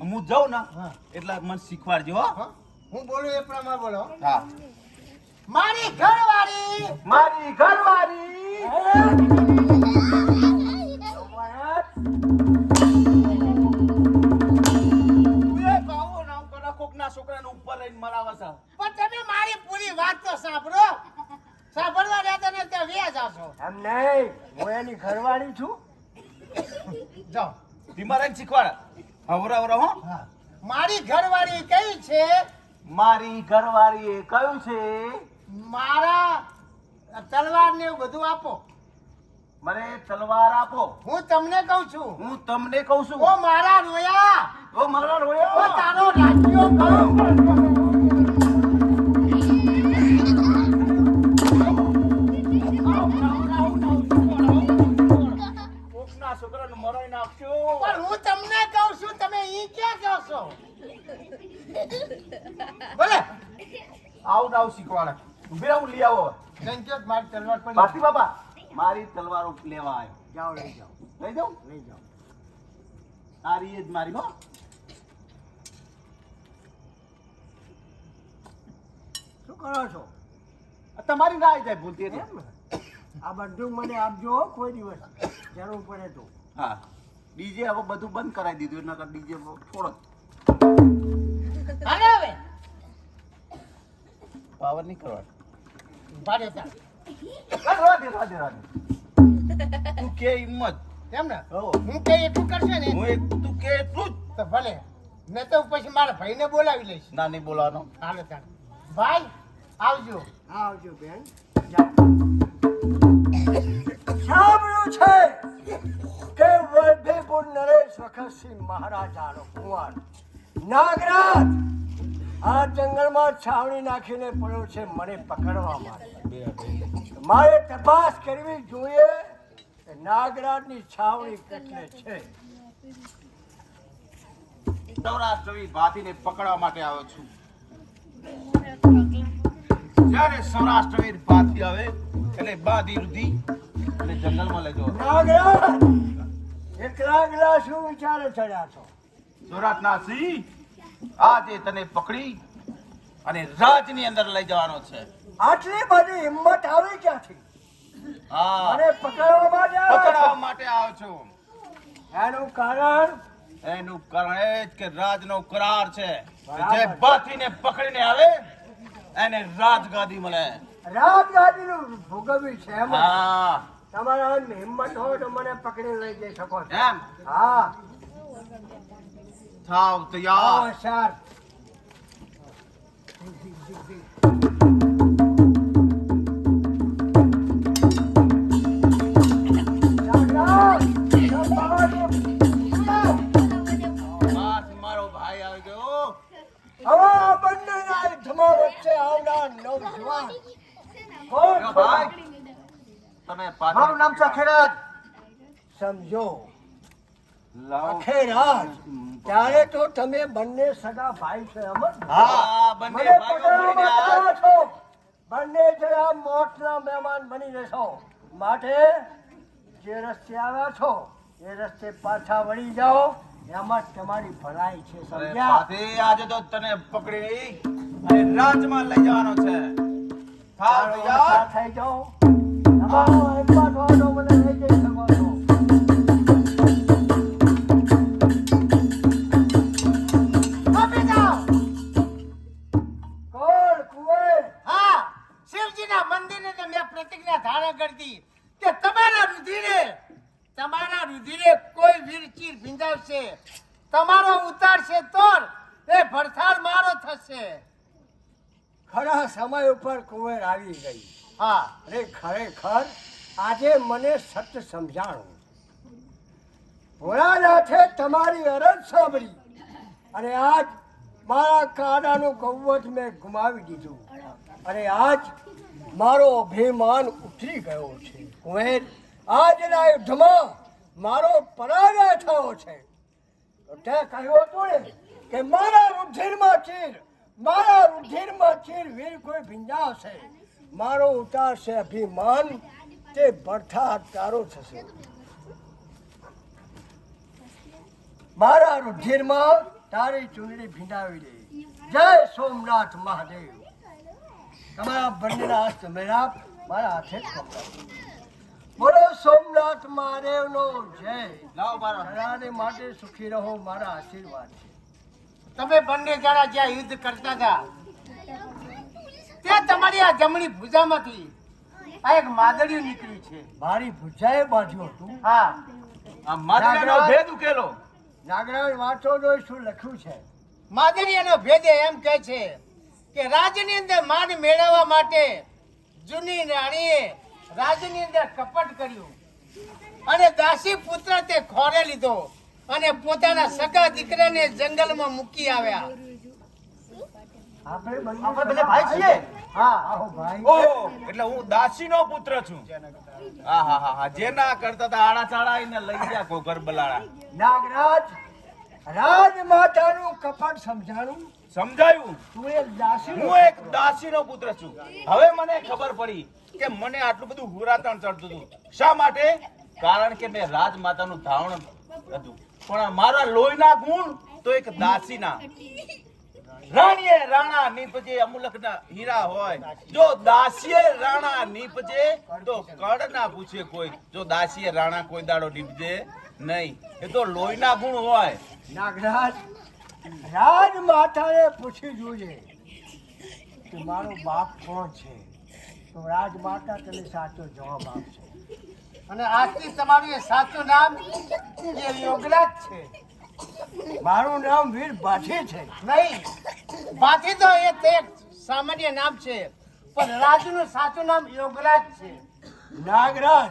હું જાઉં ને હા. એટલે મને શીખવાડજો. હો હો? હું બોલું એ પ્રમાણે બોલો. હા. મારી ઘરવાળી મારી ઘરવાળી કોકના છોકરાને ઉપર લઈને મરાવે છે. પણ તમે મારી પૂરી વાત તો સાંભળો. સાંભળવા રહેતા ને ત્યાં વ્યાજ આવશો. એમ નહીં, હું એની ઘરવાળી છું. જાઓ. ધીમા રહીને શીખવાડ. હવરા હો. મારી ઘરવાળી કઈ છે? મારી ઘરવાળીએ કહ્યું છે મારા તલવાર ને એવું બધું આપો. મને તલવાર આપો. હું તમને કહું છું. હું તમને કહું છું. ઓ મારા રોયા, ઓ મારા રોયા. ઓ તારો રાજ્યો કરો. કોકના છોકરાને મરાઈ નાખશો. પણ હું તમને કહું છું, તમે ઈ ક્યાં કહો છો? બોલે આવું ને આવું શીખવાડે. ઉભી રહો, હું લઈ આવો. સંકેત મારી તલવાર પડી. ભારતી બાબા, મારી તલવારો લેવા આવ્યો. જાઓ લઈ જાઓ લઈ જાઉં? લઈ જાઓ. તારી એ જ મારી હો. શું કરો છો? તમારી ના આવી જાય ભૂલતી એટલે. એમ? આ બધું મને આપજો હો, કોઈ દિવસ જરૂર પડે તો. હા, ડીજે હવે બધું બંધ કરાવી દીધું. નકર ડીજે છોડો. હાલે હવે પાવર નહીં કરવાનો. ભાડે તા રાધે રાધે રાધે. તું કે હિંમત. કેમ ને હો. હું કઈ એટલું કરશે ને હું તું કે એટલું જ. તો ભલે, ને તો પછી મારા ભાઈને બોલાવી લઈશ. ના નહીં બોલાવાનો. હાલે તાર ભાઈ આવજો. આવજો બેન. જાઓ. સાંભળ્યું છે કે વૈભવપુર નરેશ વખતસિંહ મહારાજાનો કુંવર નાગરાજ આ જંગલમાં છાવણી નાખીને પડ્યો છે મને પકડવા માટે. મારે તપાસ કરવી જોઈએ કે નાગરાજની છાવણી કેટલે છે. સૌરાષ્ટ્રની ભાતીને પકડવા માટે આવ્યો છું. જ્યારે સૌરાષ્ટ્રવીર ભાતી આવે એટલે બાદી રૂધી અને જંગલમાં લઈ જવો. નાગરાજ એકલા એકલા શું વિચારે ચડ્યા છો? સૌરાષ્ટ્રના સિંહ આજે તને પકડી અને રાજની અંદર લઈ જવાનો છે. આટલી બધી હિંમત આવી ક્યાંથી? હા, મને પકડવા માટે આવ્યા છો? પકડવા માટે આવ્યો છું. એનું કારણ એનું કારણ એ જ કે રાજનો કરાર છે. બરાબર. જે ભાતીને પકડીને આવે એને રાજગાદી મળે. રાજગાદીનું ભોગવ્યું છે એમ? હા, તમારા હિંમત હોય તો મને પકડી લઈ જઈ શકો છો. એમ હા થાવ તૈયાર. હોશિયાર. બસ મારો ભાઈ આવી ગયો. હવે આ બંનેના ધમા વચ્ચે આવનાર નવજવાન કોણ યો છે? ભાઈ, તમે મારું નામ છે ખેરાજ. સમજો લાવો. અખેરાજ ત્યારે તો તમે બંને સગા ભાઈ છો એમ જ? હા, બંને મને ભાઈઓ પકડવા મળીને માટે આવ્યા. આવ્યા છો. બંને જણા મોતના મહેમાન બની જશો. માટે જે રસ્તે આવ્યા છો એ રસ્તે પાછા વળી જાઓ. એમાં જ તમારી ભલાઈ છે. અરે સમજ્યા? ભાતી, આજે તો તને પકડી અને રાજમાં લઈ જવાનો છે. થાવ તૈયાર. થઈ જાઓ. તમારો હિંમત હોય તો મને લઈ જઈ શકો છો. આપી જાઓ. કોણ કુંવર? હા, શિવજીના મંદિરે તો મેં પ્રતિજ્ઞા ધારણ કરી હતી કે તમારા રુધિરે કોઈ વીર ચીર ભીંજાવશે, તમારો ઉતારશે તોર એ ભરથાર મારો થશે. ખરા સમય ઉપર કુંવર આવી ગઈ. હા, અરે ખરેખર આજે મને સત્ય સમજાણું. ભોળાનાથે તમારી અરજ સાંભળી અને આજ મારા કાડાનું કવચ મેં ગુમાવી દીધું અને આજ મારો અભિમાન ઉતરી ગયો છે. કુંવર, આજના યુદ્ધમાં મારો પરાજય થયો છે. તો તે કહ્યું હતું ને કે મારા રુધિરમાં ચીર વીર કોઈ ભીંજાવશે, મારો ઉતારશે અભિમાન, તે ભરથા તારો થશે. મારા રુધિરમાં તારી ચૂંટણી ભીંડાવી દે. જય સોમનાથ મહાદેવ. તમારા બંનેના હસ્ત મેળાપ મારા હાથે જ પકડાવો. બોલો સોમનાથ મહાદેવનો જય. લાવો મારો. સદાને માટે સુખી રહો, મારા આશીર્વાદ છે. તમે બંને જણા જ્યાં યુદ્ધ કરતા હતા ત્યાં તમારી આ જમણી ભુજામાંથી આ એક માદળિયું નીકળ્યું છે. મારી ભુજાએ બાંધ્યું હતું. હા, આ માદળિયાનો ભેદ ઉકેલો. નાગરાજ વાંચો તો શું લખ્યું છે? માદળિયાનો ભેદ એમ કહે છે કે રાજની અંદર માન મેળવવા માટે જૂની રાણીએ રાજની અંદર કપટ કર્યું અને દાસી પુત્ર તે ખોરે લીધો અને પોતાના સગા દીકરાને જંગલમાં મૂકી આવ્યા. આપણે બંને ભાઈ છીએ. હા આહો ભાઈ. ઓહો, એટલે હું દાસીનો પુત્ર છું. હા હા હા હા, જેના કરતા તા આડા ચાડા એને લઈ ગયા ઘોઘર બલાડા. નાગરાજ, રાજમાતાનું કપટ સમજાણું. સમજાયું? તું એક દાસી હું એક દાસીનો પુત્ર છું. હવે મને ખબર પડી કે મને આટલું બધું હુરાતણ ચડતું હતું. શા માટે? કારણ કે મેં રાજમાતાનું ધાવણ હતું, પણ મારા લોહીના ગુણ તો એક દાસીના. રાણીએ રાણા નીપજે અમુલકના હીરા હોય, જો દાસીએ રાણા નીપજે તો કડ ના પૂછે કોઈ. જો દાસીએ રાણા કોઈ દાડો નીપજે નહીં, એ તો લોહીના ગુણ હોય. નાગરાજ, રાજમાતાએ પૂછી જોજે કે મારો બાપ કોણ છે, તો રાજમાતા તને સાચો જવાબ આપશે. અને આજથી તમારું એ સાચું નામ એ યોગરાજ છે. મારું નામ વીર ભાઠી છે. નહીં, બાકી તો એ તે સામાન્ય નામ છે, પણ રાજનું સાચું નામ યોગરાજ છે. નાગરાજ,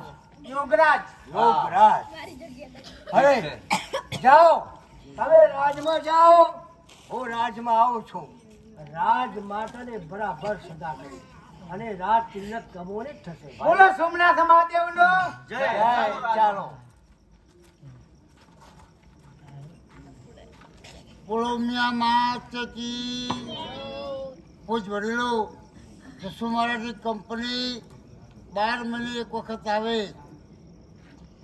યોગરાજ. યોગરાજ. હવે જાઓ, તમે રાજમાં જાઓ, હું રાજમાં આવું છું. રાજમાતાને બરાબર સદા કરી અને રાજ તિલક કમોને જ થશે. બોલો સોમનાથ મહાદેવનો જય. ચાલો. બોલો મિયા માત કી. પૂછ વડીલો, જસુ મહારાજની કંપની 12 મહિને એક વખત આવે.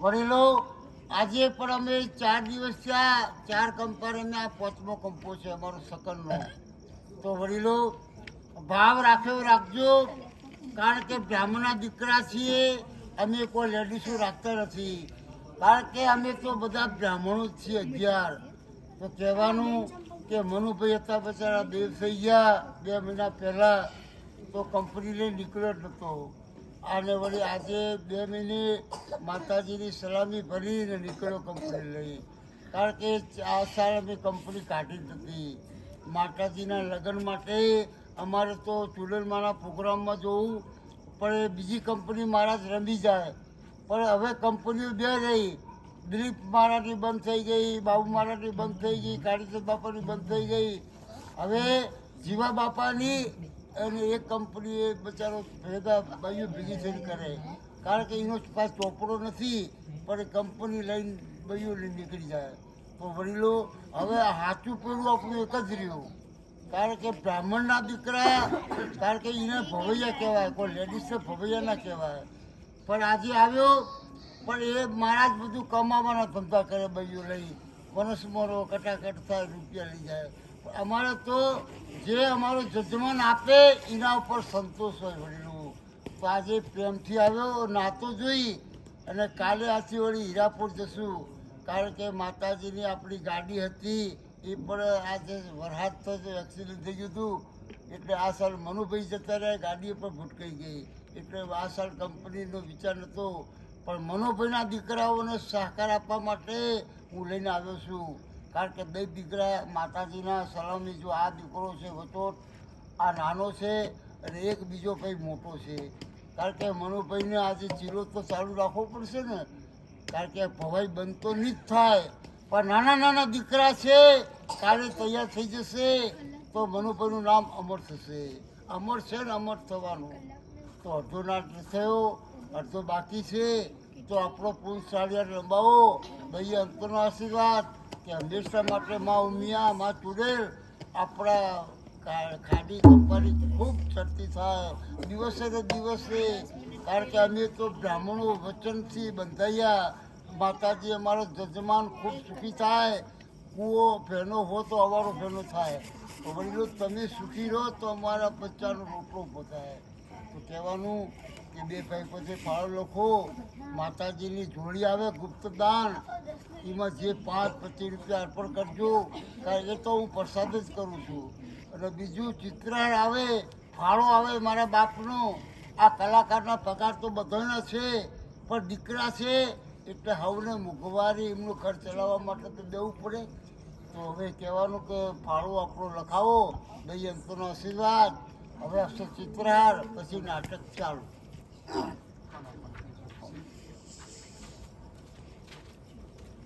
વડીલો, આજે પણ અમે 4 દિવસ થયા, 4 કંપાને આ 5મો કંપો છે અમારો સકનનો. તો વડીલો, ભાવ રાખ્યો રાખજો, કારણ કે બ્રાહ્મણના દીકરા છીએ, અમે કોઈ લેડીસો રાખતા નથી, કારણ કે અમે તો બધા બ્રાહ્મણો જ છીએ 11. તો કહેવાનું કે મનુભાઈ હતા બચારા દેવ થઈ ગયા 2 મહિના પહેલાં, તો કંપની લઈ નીકળ્યો જ નહોતો. અને વળી આજે 2 મહિને માતાજીની સલામી ભરીને નીકળ્યો કંપની લઈ, કારણ કે આ સાલ અમે કંપની કાઢી જ નથી. માતાજીના લગ્ન માટે અમારે તો ચુડેલમાના પ્રોગ્રામમાં જવું પણ બીજી કંપની મહારાજ રમી જાય. પણ હવે કંપનીઓ 2 રહી, દિલીપ મહારાજની બંધ થઈ ગઈ, બાબુ મહારાજની બંધ થઈ ગઈ, કાળીચંદ બાપાની બંધ થઈ ગઈ. હવે જીવા બાપાની અને એક કંપની એ બચારો ભેગા ભાઈઓ ભેગી થઈને કરે, કારણ કે એનો પાસે ચોપડો નથી, પણ એ કંપની લઈને ભાઈઓ લઈને નીકળી જાય. તો વડીલો, હવે સાચું પેલું આપણું એક જ રહ્યું, કારણ કે બ્રાહ્મણના દીકરા, કારણ કે એને ભવૈયા કહેવાય, કોઈ લેડીઝને ભવૈયા ના કહેવાય. પણ આજે આવ્યો, પણ એ મહારાજ બધું કમાવાના ધંધા કરે, ભાઈઓ લઈ વનસમરો કટાકટ થાય, રૂપિયા લઈ જાય. અમારે તો જે અમારો જજમાન આપે એના ઉપર સંતોષ હોય વડીલો. તો આજે પ્રેમથી આવ્યો, નાતો જોઈ, અને કાલે આથી વળી હીરાપુર જશું, કારણ કે માતાજીની આપણી ગાડી હતી એ પણ આજે વરસાદ થયો, એક્સિડન્ટ થઈ ગયું હતું, એટલે આ સાલ મનુભાઈ જતા રહ્યા, ગાડી પણ ભૂટકાઈ ગઈ, એટલે આ સાલ કંપનીનો વિચાર નહોતો. પણ મનોભાઈના દીકરાઓને સહકાર આપવા માટે હું લઈને આવ્યો છું, કારણ કે 2 દીકરા માતાજીના સલામી. જો આ દીકરો છે વચોટ, આ નાનો છે, અને એક બીજો ભાઈ મોટો છે, કારણ કે મનોભાઈને આજે ચીરો તો ચાલુ રાખવો પડશે ને, કારણ કે ભવાઈ બનતો નહીં જ થાય. પણ નાના નાના દીકરા છે, કાલે તૈયાર થઈ જશે તો મનુભાઈનું નામ અમર થશે. અમર છે ને અમર થવાનું. તો અડધો નાટ થયો, અડધો બાકી છે, તો આપણો પુરુષ સાડિયા લંબાવો. ભાઈ અંતરનો આશીર્વાદ કે હંમેશા માટે મા ઉમિયા, મા ચુડેલ આપણા ખાડી કંપની ખૂબ ચડતી થાય દિવસે ને દિવસે, કારણ કે અમે તો બ્રાહ્મણો વચનથી બંધાયા. માતાજી અમારો જજમાન ખૂબ સુખી થાય, કૂવો ભેનો હો તો અમારો ભેનો થાય. તો વડીલો, તમે સુખી રહો તો અમારા બચ્ચાનો રોટલો ઊભો થાય. તો કહેવાનું કે 2 ભાઈ પછી ફાળો લખો, માતાજીની જોડી આવે ગુપ્તદાન, એમાં જે 5-25 રૂપિયા અર્પણ કરજો, કારણ કે તો હું પ્રસાદ જ કરું છું. અને બીજું ચિત્રાણ આવે, ફાળો આવે મારા બાપનો. આ કલાકારના પગાર તો બધાના છે, પણ દીકરા છે એટલે હવને મોંઘવારી એમનો ખર્ચ ચલાવવા માટે તો દેવું પડે. તો હવે કહેવાનું કે ફાળો આપણો લખાવો, દઈ અંતનો આશીર્વાદ. હવે હશે ચિત્રહાર, પછી નાટક ચાલુ.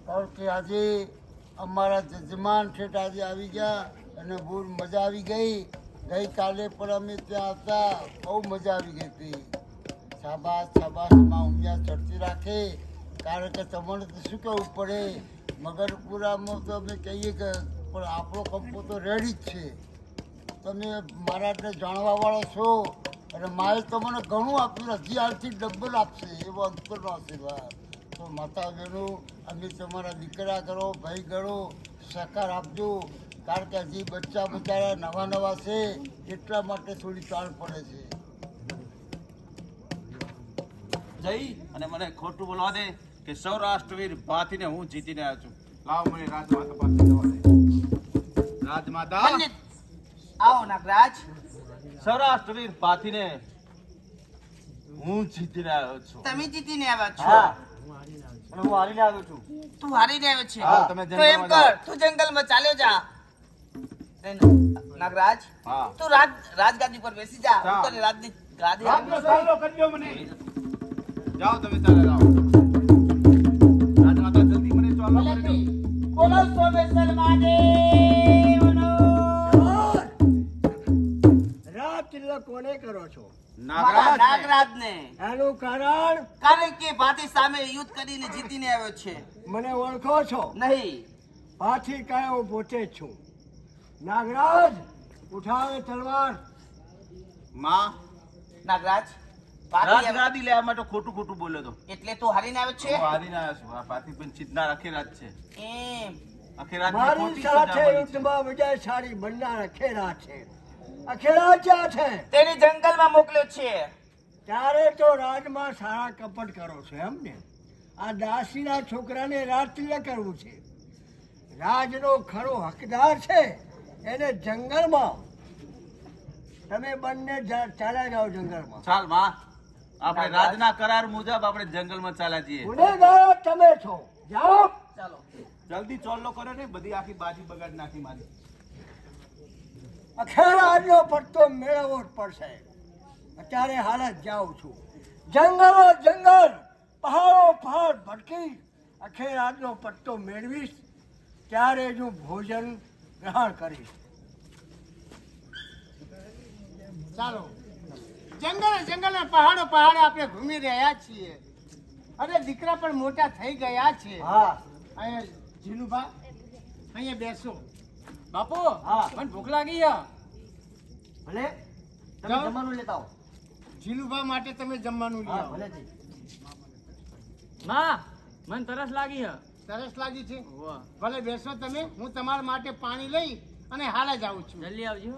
કારણ કે આજે અમારા જજમાન ઠેઠ આજે આવી ગયા અને બહુ મજા આવી ગઈ. ગઈકાલે પણ અમે ત્યાં હતા, બહુ મજા આવી ગઈ હતી. શાબાશ શાબાશ, માં ઉમિયા ચડતી રાખે. કારણ કે તમને તો શું કહેવું પડે, મગરપુરામાં તો અમે કહીએ કે પણ આપણો કંપો તો રેડી જ છે. તમે મારાને જાણવાવાળો છો અને મારે તમને ઘણું આપ્યું, હજી હાલથી ડબલ આપશે એવો અંતરનો આશીર્વાદ. તો માતા બહેનો, અમે તમારા દીકરા કરો, ભાઈ ગણો, સહકાર આપજો. કારણ કે હજી બચ્ચા બચારા નવા નવા છે, એટલા માટે થોડી તાણ પડે છે. જઈ અને મને ખોટું બોલવા દે કે સૌરાષ્ટ્રવીર ભાથીને હું જીતીને આવ્યો છું. લાવ મને રાજમાતા પાસે જવા દે. રાજમાતા, પંડિત આવો નાગરાજ. સૌરાષ્ટ્રવીર ભાથીને હું જીતીને આવ્યો છું. તમે જીતીને આવ્યા છો. હા, અને હું હારીને આવ્યો છું. તું હારીને આવ્યો છે. હા, તમે તો એમ જંગલમાં કર, તું જંગલમાં ચાલ્યો જા. નાગરાજ, હા. તું રાજગાદી પર બેસી જા. હું તને રાજની ગાદી આપનો આપું છું. સહારો કરજો મને. જાઓ તમે ચાલે જાઓ. રાજમાતા જલ્દી મને ચાલો કરી દો. બોલો સોમેશ્વર મહાદેવનો. રાત તિલક કોને કરો છો? મારા નાગરાજને. એનું કારણ કારણ કે ભાતી સામે યુદ્ધ કરીને જીતીને આવ્યો છે. મને ઓળખો છો? નહીં. પાછી કાંઈ હું પોતે જ છું. નાગરાજ, ઉઠાવે તલવાર. માં, નાગરાજ, ભાતી આવ્યો. રાજગાદી લેવા માટે ખોટું ખોટું બોલ્યો તો. એટલે તું હારીને આવ્યો છે. હું હારીને આવ્યો છું. આ પાથી પણ ચિતનાર અખેરાત છે. એમ. અખેરાતની મારી ખોટી સાથે સજા મળી છે. યુદ્ધમાં વિજય સારી બનનાર અખેરા છે. અખેરા ક્યાં છે? તેને જંગલમાં મોકલ્યો છે. ત્યારે તો રાજમાં સારા કપટ કરો છો એમ ને? આ દાસીના છોકરાને રાજ તિલક કરવું છે. રાજનો ખરો હકદાર છે એને જંગલમાં. તમે બંને ચાલ્યા જાઓ જંગલમાં. ચાલ માં, આપણે રાજના કરાર મુજબ આપણે જંગલમાં ચાલ્યા જઈએ. ગુનેગાર તમે છો. જાઓ. ચાલો. જલ્દી ચોલ્લો કરો ને, બધી આખી બાજી બગાડ નાખી મારી. અખેરાનો પટ્ટો મેળવવો જ પડશે. અત્યારે હાલ જ જાઉં છું. જંગલો જંગલ, પહાડો પહાડ ભટકી અખેરાનો પટ્ટો મેળવીશ, ત્યારે જ હું ભોજન ગ્રહણ કરીશ. ચાલો, જંગલ પહાડો આપણે ઘૂમી રહ્યા છીએ. અને દીકરા પણ મોટા થઈ ગયા છે. હા અહીંયા જીનુભા, અહીંયા બેસો. બાપુ, હા. મને ભૂખ લાગી છે. ભલે તમે જાઓ. જમવાનું લેતા આવો. જીનુભા માટે તમે જમવાનું લઈ હા આવો. ભલેથી. માં, મને તરસ લાગી છે. સરસ લાગી છે. વાહ, ભલે બેસો તમે, હું તમારા માટે પાણી લઈ અને હાલ જ આવું છું. જલ્દી આવજો.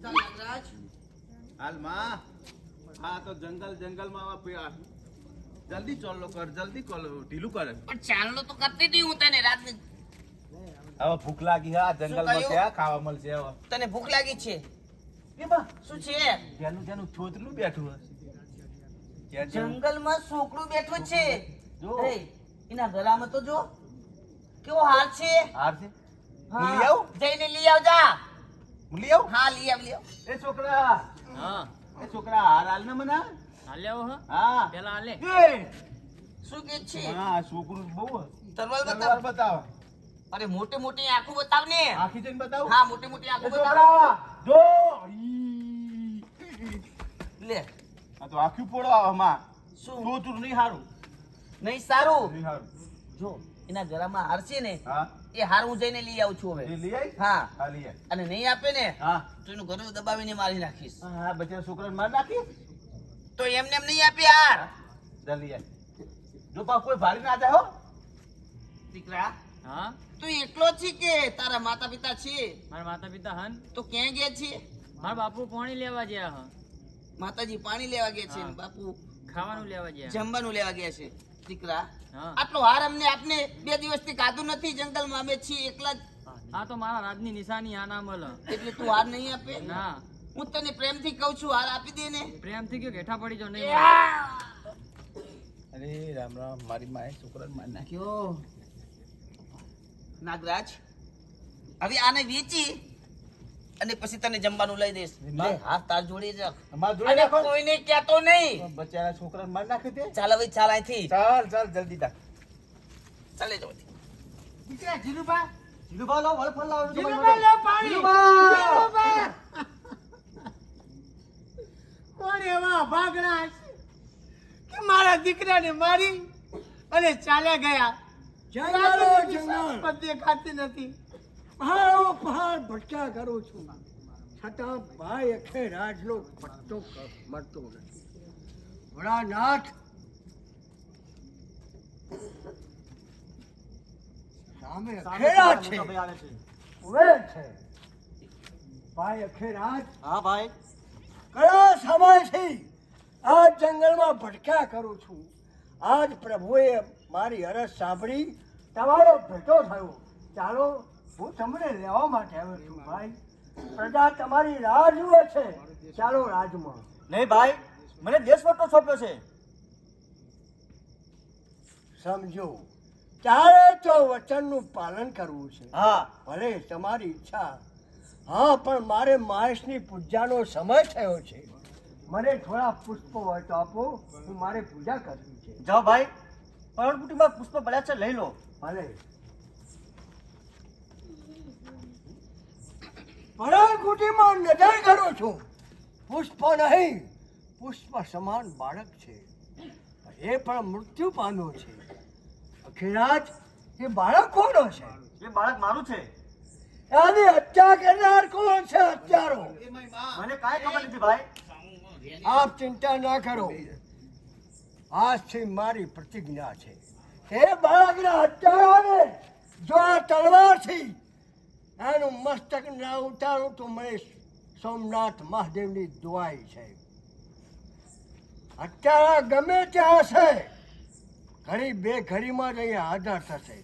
ચાલ નાગરાજ. હાલ માં, હા તો જંગલમાં આવા જલ્દી ચોલ્લો કર, જલ્દી ઢીલું કરે. પણ ચાલનો તો કરતી હતી હું તને રાજની. હવે ભૂખ લાગી હા, જંગલમાં કહ્યું? ક્યાં ખાવા મળશે હવે? તને ભૂખ લાગી છે. એમાં શું છે? જેનું છોતરું બેઠું હશે. જંગલમાં છોકરું બેઠું છે. જો. એ, એના ગળામાં તો જો કેવો હાર છે. હાર છે. હું હા. લઈ આવું? જઈને લઈ આવજા. હું લઈ આવું? હા લઈ આવ. એ છોકરા, હા, હાર હાલ ને મને. હાલે આવો હો. હા. પેલા હાલે. શું કે છે? હા, છોકરું બહુ તરવાર તલવાર બતાવ. બતાવો. અરે મોટી મોટી આંખો બતાવ ને. આખી જઈને બતાવું. હા મોટી મોટી એ આંખો બતાવ. છોકરા, જો. લે. આ તો આખી પોળો આમાં. શું છોતરું નહીં હારું. નહીં સારું. નહીં હારું. જો એના ગળામાં હાર છે ને, હા. એ હાર હું જઈને લઈ આવું છું એ હવે. લઈ આઈ? હા. હા, લઈ આઈ. અને નહીં આપે ને હા. તો એનું ગળું દબાવીને મારી નાખીશ. હા, બચારા છોકરાને માર નાખી. તો એમને એમ નહીં આપે હાર. જા લઈ આઈ. જો પા કોઈ ભારી ના જાય હો. દીકરા હા, તું એકલો છે કે તારા માતા પિતા છે? મારા માતા પિતા હન. તો ક્યાં ગયા છે? મારા બાપુ પાણી લેવા ગયા હ. માતાજી પાણી લેવા ગયા છે હા. ને બાપુ ખાવાનું લેવા ગયા. જમવાનું લેવા ગયા છે. દીકરા હા. આટલો હાર અમને આપને 2 દિવસથી કાધું નથી. જંગલમાં અમે છીએ એકલા જ. આ તો મારા રાજની નિશાની આ ના મળે. એટલે તું હાર નહીં આપે? ના, હું તને પ્રેમથી કહું છું હાર આપી દે ને. પ્રેમથી કયો ઘેઠા પડી જાઓ નહીં. અરે રામ રામ, મારી માએ છોકરાને માર નાખી. કયો નાગરાજ, હવે આને વેચી અને પછી તને જમવાનું લઈ દઈશ. લે, હાથ તાર જોડી જ રાખ. અમાર જોડે અને રાખો. કોઈને કહેતો નહીં. બચારા છોકરાને માર નાખી દે. ચાલ હવે ચાલ અહીંથી. ચાલ ચાલ જલ્દી તા. ચાલે જાઓ દીકરા જીલુબા જીલુભા લો વળફળ લાવો છું તમારી જીલુબા માટે. લો પાણી જીલુભા! જીલુબા! કોણ એવા ભાગણા હશે કે મારા દીકરાને મારી અને ચાલ્યા ગયા જંગલો જંગલ પણ દેખાતી નથી. પહાડો પહાડ ભટક્યા કરું છું છતાં ભાઈ અખે રાજનો પત્તો મળતો નથી. ભોળાનાથ સામે અખેરા છે કુવેર છે. ભાઈ અખેરાજ હા ભાઈ ઘણા સમયથી આ જંગલમાં ભટક્યા કરું છું. આજ પ્રભુએ મારી અરજ સાંભળી તમારો ભેટો થયો. ચાલો હું તમને લેવા માટે આવ્યો છું ભાઈ. પ્રજા તમારી રાહ જુએ છે. ચાલો રાજમાં. નહીં ભાઈ મને દેશવટો સોંપ્યો છે. સમજો ત્યારે તો વચનનું પાલન કરવું છે. હા ભલે તમારી ઈચ્છા. હા પણ મારે મહેશની પૂજાનો સમય થયો છે. મને થોડા પુષ્પો હોય તો આપો. હું મારે પૂજા કરવી છે. જાઓ ભાઈ પર્ણકુટીમાં પુષ્પ પડ્યા છે લઈ લો. ભલે પરાકુટીમાં નજર કરું છું. પુષ્પ નહીં પુષ્પ સમાન બાળક છે. એ પણ મૃત્યુ પામ્યો છે. અખિરાજ એ બાળક કોનો છે? એ બાળક મારું છે. આની હત્યા કરનાર કોણ છે? હત્યારો. મને કાંઈ ખબર નથી ભાઈ. આપ ચિંતા ના કરો. આજથી મારી પ્રતિજ્ઞા છે એ બાળકના હત્યારાને જો આ તલવારથી એનું મસ્તક ના ઉતારું તો મને સોમનાથ મહાદેવની દુઆઈ છે. હત્યારા ગમે ત્યાં હશે ઘડી બે ઘડીમાં જ અહીંયા હાજર થશે.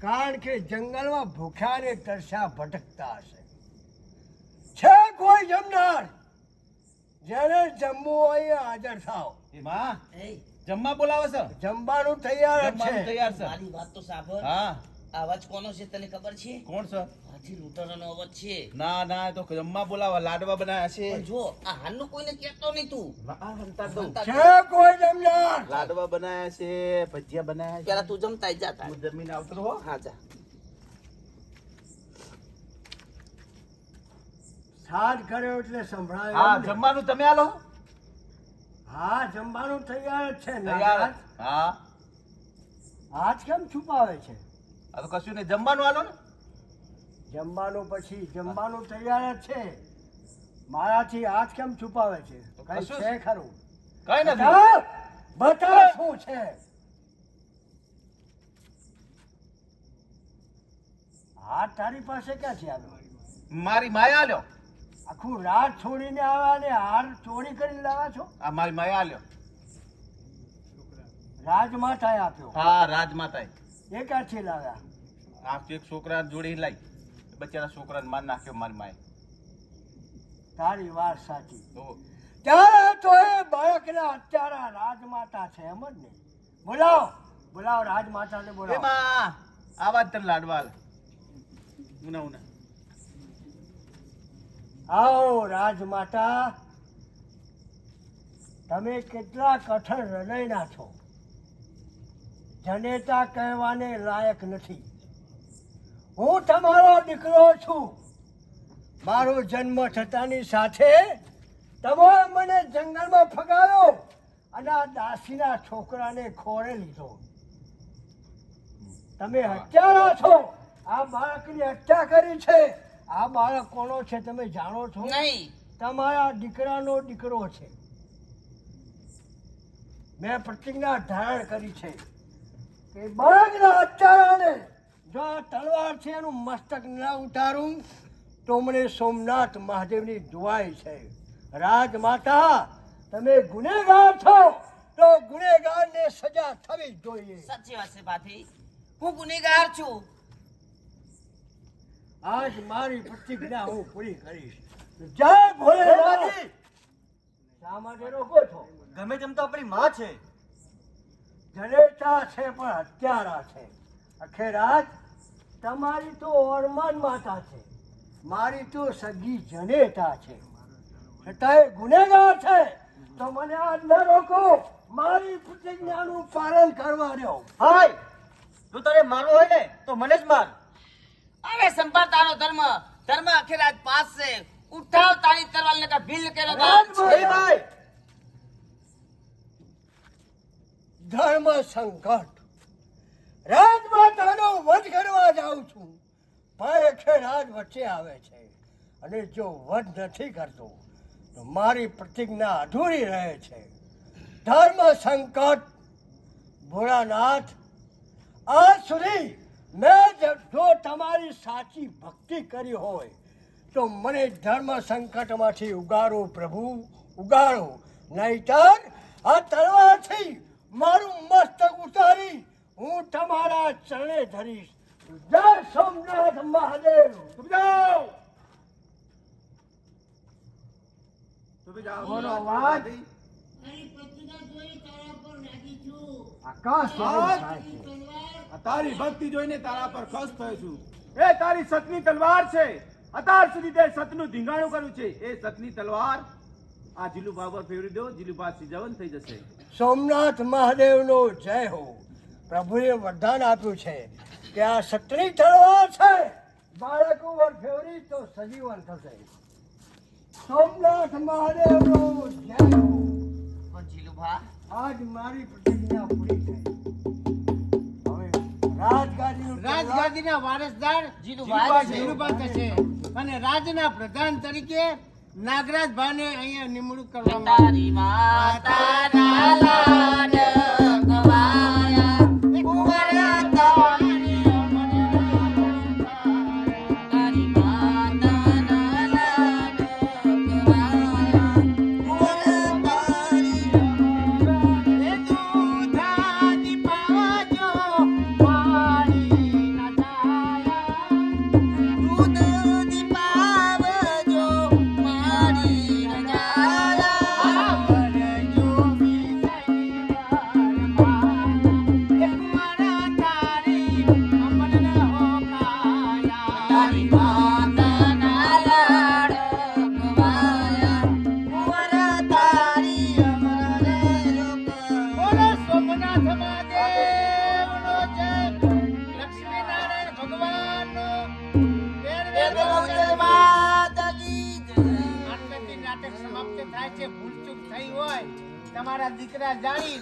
કારણ કે જંગલમાં ભૂખ્યા ને તરસ્યા ભટકતા હશે. છે કોઈ જમનાર? જેને જમવું હોય એ હાજર થાવ. એ માં એ જમવા બોલાવે છે. જમવાનું તૈયાર જ જમવાનું છે. તૈયાર છે. મારી વાત તો સાંભળ હા અવાજ કોનો છે તને ખબર છે? કોણ છે? હાથી લૂંટારાનો અવાજ છે. ના ના એ તો જમવા બોલાવા લાડવા બનાવ્યા છે. પણ જો આ હાલનું કોઈને કહેતો નહીં તું. છે કોઈ જમનાર? લાડવા બનાવ્યા છે, ભજીયા બનાવ્યા છે. પેલા તું જમતા જા તાર. તું જમીને આવતો રહો. હા જા. સાદ કર્યો એટલે સંભળાય હા એમ ને? જમવાનું તમે આલો. હા જમવાનું તૈયાર જ છે. તૈયાર. નાગરાજ, હા હાથ કેમ છુપાવે છે? આ તો કશું નહીં જમવાનું આલો ને. જમવાનું પછી જમવાનું તૈયાર જ છે. મારાથી હાથ કેમ છુપાવે છે? કઈ કશું છે ખરું? કઈ નથી. બતાવ! બતાવ શું છે? હાથ તારી પાસે ક્યાંથી આવ્યો? મારી માયા આલ્યો. આખું રાત છોડીને આવ્યા ને હાર ચોરી કરીને લાવ્યા છો? આ મારી માયા આલ્યો. રાજમાતાએ આપ્યો. હા રાજમાતાએ. એ ક્યાંથી લાવ્યા? આ એક છોકરા જોડી લાઈ બચારા છોકરાને માર નાખ્યો મારી માએ. તારી વાત સાચી. તો ત્યારે તો એ બાળકના અત્યારા રાજમાતા છે એમ જ ને? બોલાવો બોલાવો રાજમાતાને બોલાવો. એમાં આવા જ તને લાડવા આલે. ઉના ઉના. આવો રાજમાતા. તમે કેટલા કઠણ હૃદયના છો. જનેતા કહેવાને લાયક નથી. હું તમારો દીકરો છું. મારો જન્મ થતાની સાથે તમે મને જંગલમાં ફગાવ્યો અને આ દાસીના છોકરાને ખોળે લીધો. તમે હત્યારા છો. આ બાળકની હત્યા કરી છે. આ બાળક કોનો છે તમે જાણો છો? નહીં. તમારા દીકરાનો દીકરો છે. મેં પ્રતિજ્ઞા ધારણ કરી છે કે બાળકના હત્યારાને જો આ તલવારથી એનું મસ્તક ના ઉતારું તો મને સોમનાથ મહાદેવની દુઆઈ છે. રાજમાતા તમે ગુનેગાર છો તો ગુનેગારને સજા થવી જ જોઈએ. સાચી વાત છે ભાભી. હું ગુનેગાર છું. આજ મારી પ્રતિજ્ઞા હું પૂરી કરીશ. જય ભોલેનાથ. શા માટે રોકો છો? ગમે તેમ તો આપણી માં છે. જનેતા છે પણ હત્યારા છે. અખેરાજ તમારી તો ઓરમાન માતા છે. મારી તો સગી જનેતા છે. છતાંય ગુનેગાર છે તો મને આજ ન રોકો. મારી પ્રતિજ્ઞાનું પાલન કરવા દો. હાય તું તારે મારવો હોય ને તો મને જ માર. હવે સંભાળ તારો ધર્મ. ધર્મ આખી રાત પાસ છે. ઉઠાવ તારી તરવાલ ને કા ભીલ કેરો બાપ. એ ભાઈ ધર્મ સંકટ રાજમાતાનો વધ કરવા જાઉં છું, પણ એકે રાજ વચ્ચે આવે છે અને જો વધ નથી કરતો તો મારી પ્રતિજ્ઞા અધૂરી રહે છે. ધર્મ સંકટ ભોળાનાથ, આજ સુધી મેં જો તમારી સાચી ભક્તિ કરી હોય તો મને ધર્મ સંકટમાંથી ઉગારો પ્રભુ, ઉગારો. નહીતર આ તલવારથી મારું મસ્તક ઉતારી હું તમારા ચરણે ધરીશ. જય સોમનાથ મહાદેવ. બોલો અવાજ. આકાશ થાય છે. આ તારી ભક્તિ જોઈને તારા પર ખુશ થયો છું. એ તારી સતની તલવાર છે. અત્યાર સુધી તે સતનું ધીંગાણું કર્યું છે. એ સતની તલવાર આ જીલુભા પર ફેરવી દો. જીલુભા સિજાવન થઈ જશે. સોમનાથ મહાદેવનો જય હો. પ્રભુએ વરદાન આપ્યું છે કે આ સત્રી તલવાર છે, બાળકો પર ફેરવી તો સજીવન થશે. સોમનાથ મહાદેવનો જય હો. પણ જીલુભા, આજ મારી પ્રતિજ્ઞા પૂરી થઈ. હવે રાજગાદીના વારસદાર જીલુભા છે. જીલુભા થશે અને રાજના પ્રધાન તરીકે નાગરાજ ભાને અહીંયા નિમણૂક કરવામાં આવી. તારી માતાના લાડ ગવાયા કુંવરા તારી તારી માતાના લાડ ગવાયા કુંવરા તારી એ દૂધાની પાજો પાણી ના જાયા. દૂધ દીપાવજો મારી રજાયા આવરજો વિસૈયારમાં એ કુંવરા તારી અમરને હોકાયા. તારી માતાના લાડ ગવાયા કુંવરા તારી અમરને રોકાયા. બોલો સોમનાથ મહાદેવનો જય. લક્ષ્મીનારાયણ ભગવાનનો માતાજી જય. આટલેથી નાટક સમાપ્ત થાય છે. ભૂલચૂક થઈ હોય તમારા દીકરા જાણી